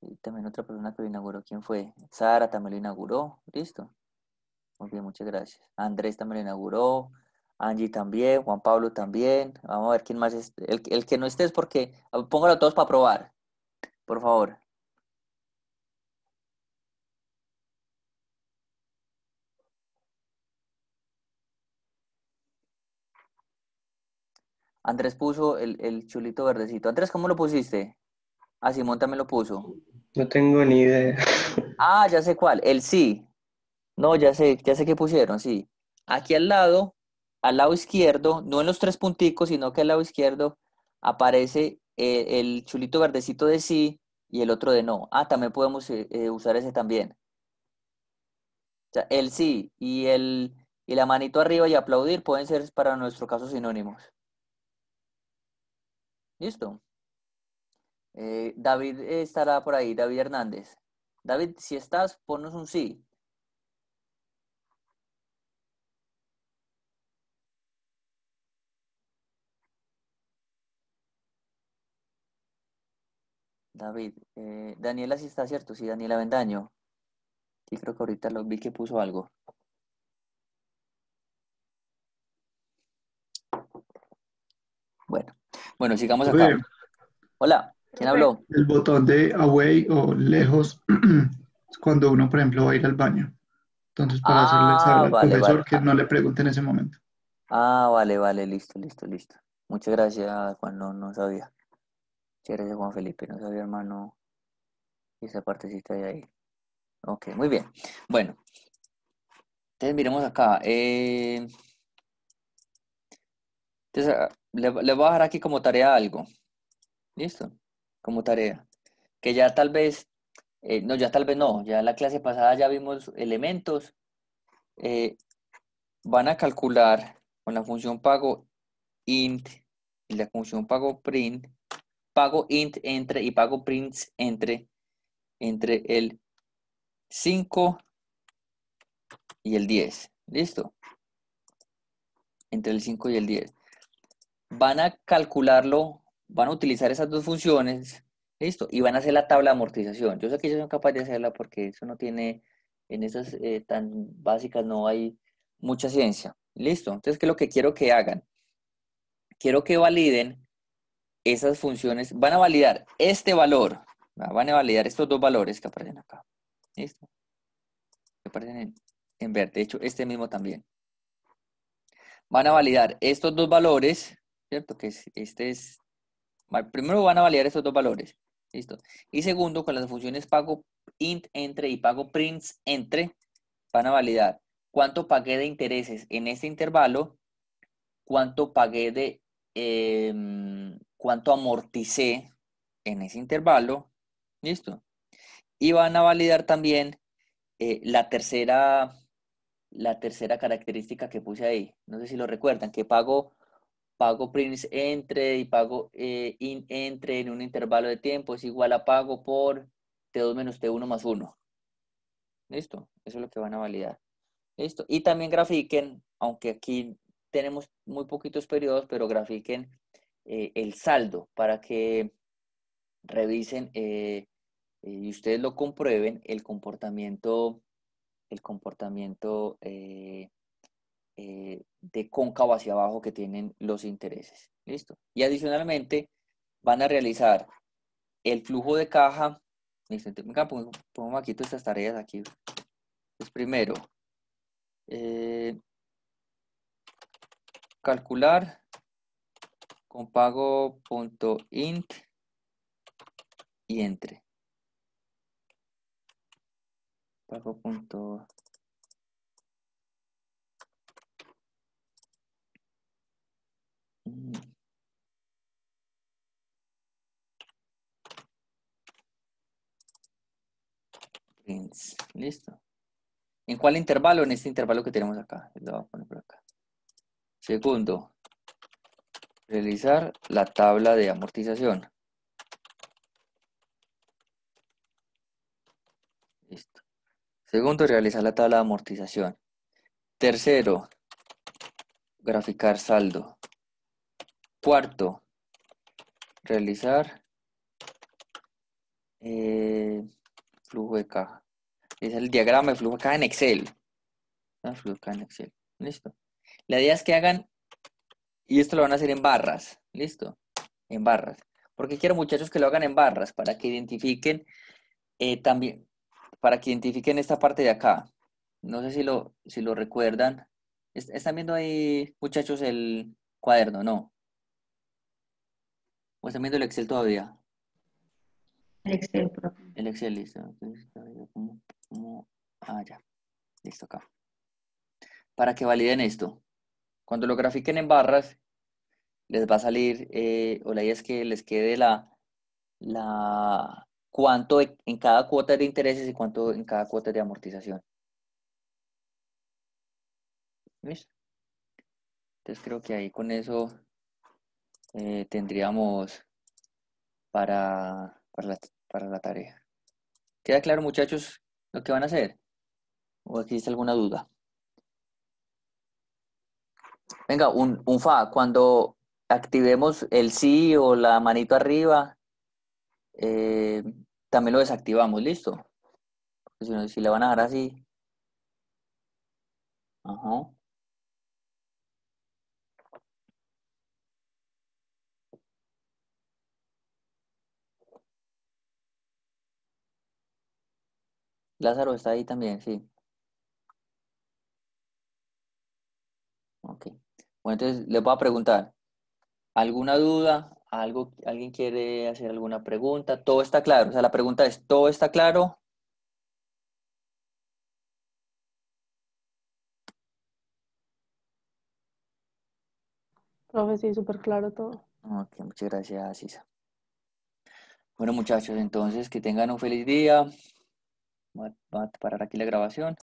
Y también otra persona que lo inauguró, ¿quién fue? Sara también lo inauguró. Listo. Muy bien, muchas gracias. Andrés también lo inauguró. Angie también. Juan Pablo también. Vamos a ver quién más es. El que no esté es porque. Póngalo todos para probar, por favor. Andrés puso el chulito verdecito. Andrés, ¿cómo lo pusiste? Ah, Simón también lo puso. No tengo ni idea. Ah, ya sé cuál. El sí. No, ya sé qué pusieron, sí. Aquí al lado izquierdo, no en los 3 punticos, sino que al lado izquierdo aparece el chulito verdecito de sí y el otro de no. Ah, también podemos usar ese también. O sea, el sí y la manito arriba y aplaudir pueden ser para nuestro caso sinónimos. ¿Listo? David estará por ahí, David Hernández. David, si estás, ponnos un sí. David, Daniela sí está cierto, sí, Daniela Bendaño. Sí, creo que ahorita lo vi que puso algo. Bueno, sigamos acá. Profe, Hola, ¿quién Profe, habló? el botón de away o lejos es cuando uno, por ejemplo, va a ir al baño. Entonces, para hacerle saber Ah, al vale, vale. profesor que no le pregunte en ese momento. Vale, listo. Muchas gracias, Juan, no sabía. Muchas gracias, Juan Felipe, no sabía, hermano, esa partecita de ahí. Ok, muy bien. Bueno, entonces miremos acá. Entonces, le voy a dejar aquí como tarea algo. ¿Listo? Como tarea. Que ya tal vez, no, ya tal vez no, ya en la clase pasada ya vimos elementos. Van a calcular con la función pago int y la función pago print, pago int entre y pago prints entre el 5 y el 10. ¿Listo? Entre el 5 y el 10. van a calcularlo, van a utilizar esas dos funciones, listo, y van a hacer la tabla de amortización. Yo sé que ellos son capaces de hacerla porque eso no tiene, en esas tan básicas no hay mucha ciencia. Listo, entonces, ¿qué es lo que quiero que hagan? Quiero que validen esas funciones, van a validar este valor, van a validar estos dos valores que aparecen acá. ¿Listo? Que aparecen en verde, de hecho, este mismo también. Van a validar estos dos valores, ¿cierto? Que este es, primero van a validar estos dos valores, ¿listo? Y segundo, con las funciones pago int entre y pago prints entre, van a validar cuánto pagué de intereses en este intervalo, cuánto pagué de, cuánto amorticé en ese intervalo, ¿listo? Y van a validar también la tercera característica que puse ahí. No sé si lo recuerdan, que pago prints entre y pago in entre en un intervalo de tiempo es igual a pago por T2 menos T1 más 1. ¿Listo? Eso es lo que van a validar. ¿Listo? Y también grafiquen, aunque aquí tenemos muy poquitos periodos, pero grafiquen el saldo para que revisen y ustedes lo comprueben el comportamiento de cóncavo hacia abajo que tienen los intereses. ¿Listo? Y adicionalmente van a realizar el flujo de caja. Listo, venga, pongo aquí todas estas tareas aquí. Entonces, primero, calcular con pago.int y entre. Pago. Prints. Listo. ¿En cuál intervalo? En este intervalo que tenemos acá. Lo voy a poner por acá. Segundo, realizar la tabla de amortización. Listo. Segundo, realizar la tabla de amortización. Tercero, graficar saldo. Cuarto, realizar flujo de caja. Es el diagrama de flujo de caja en Excel. Flujo de caja en Excel. Listo. La idea es que hagan, y esto lo van a hacer en barras. Listo. En barras. Porque quiero, muchachos, que lo hagan en barras para que identifiquen también, para que identifiquen esta parte de acá. No sé si lo recuerdan. ¿Están viendo ahí, muchachos, el cuaderno? ¿No? ¿O están viendo el Excel todavía? El Excel, profe. El Excel, listo. Entonces, ya. Listo acá. Para que validen esto. Cuando lo grafiquen en barras, les va a salir, o la idea es que les quede cuánto en cada cuota de intereses y cuánto en cada cuota de amortización. ¿Listo? Entonces creo que ahí con eso tendríamos para la tarea. ¿Queda claro, muchachos, lo que van a hacer? ¿O existe alguna duda? Venga, un fa, cuando activemos el sí o la manito arriba, también lo desactivamos, ¿listo? Porque si le van a dejar así. Ajá. Lázaro está ahí también, sí. Ok. Bueno, entonces les voy a preguntar, ¿alguna duda? ¿Alguien quiere hacer alguna pregunta? ¿Todo está claro? O sea, la pregunta es, ¿todo está claro? Profe, sí, súper claro todo. Ok, muchas gracias, Isa. Bueno, muchachos, entonces que tengan un feliz día. Voy a parar aquí la grabación.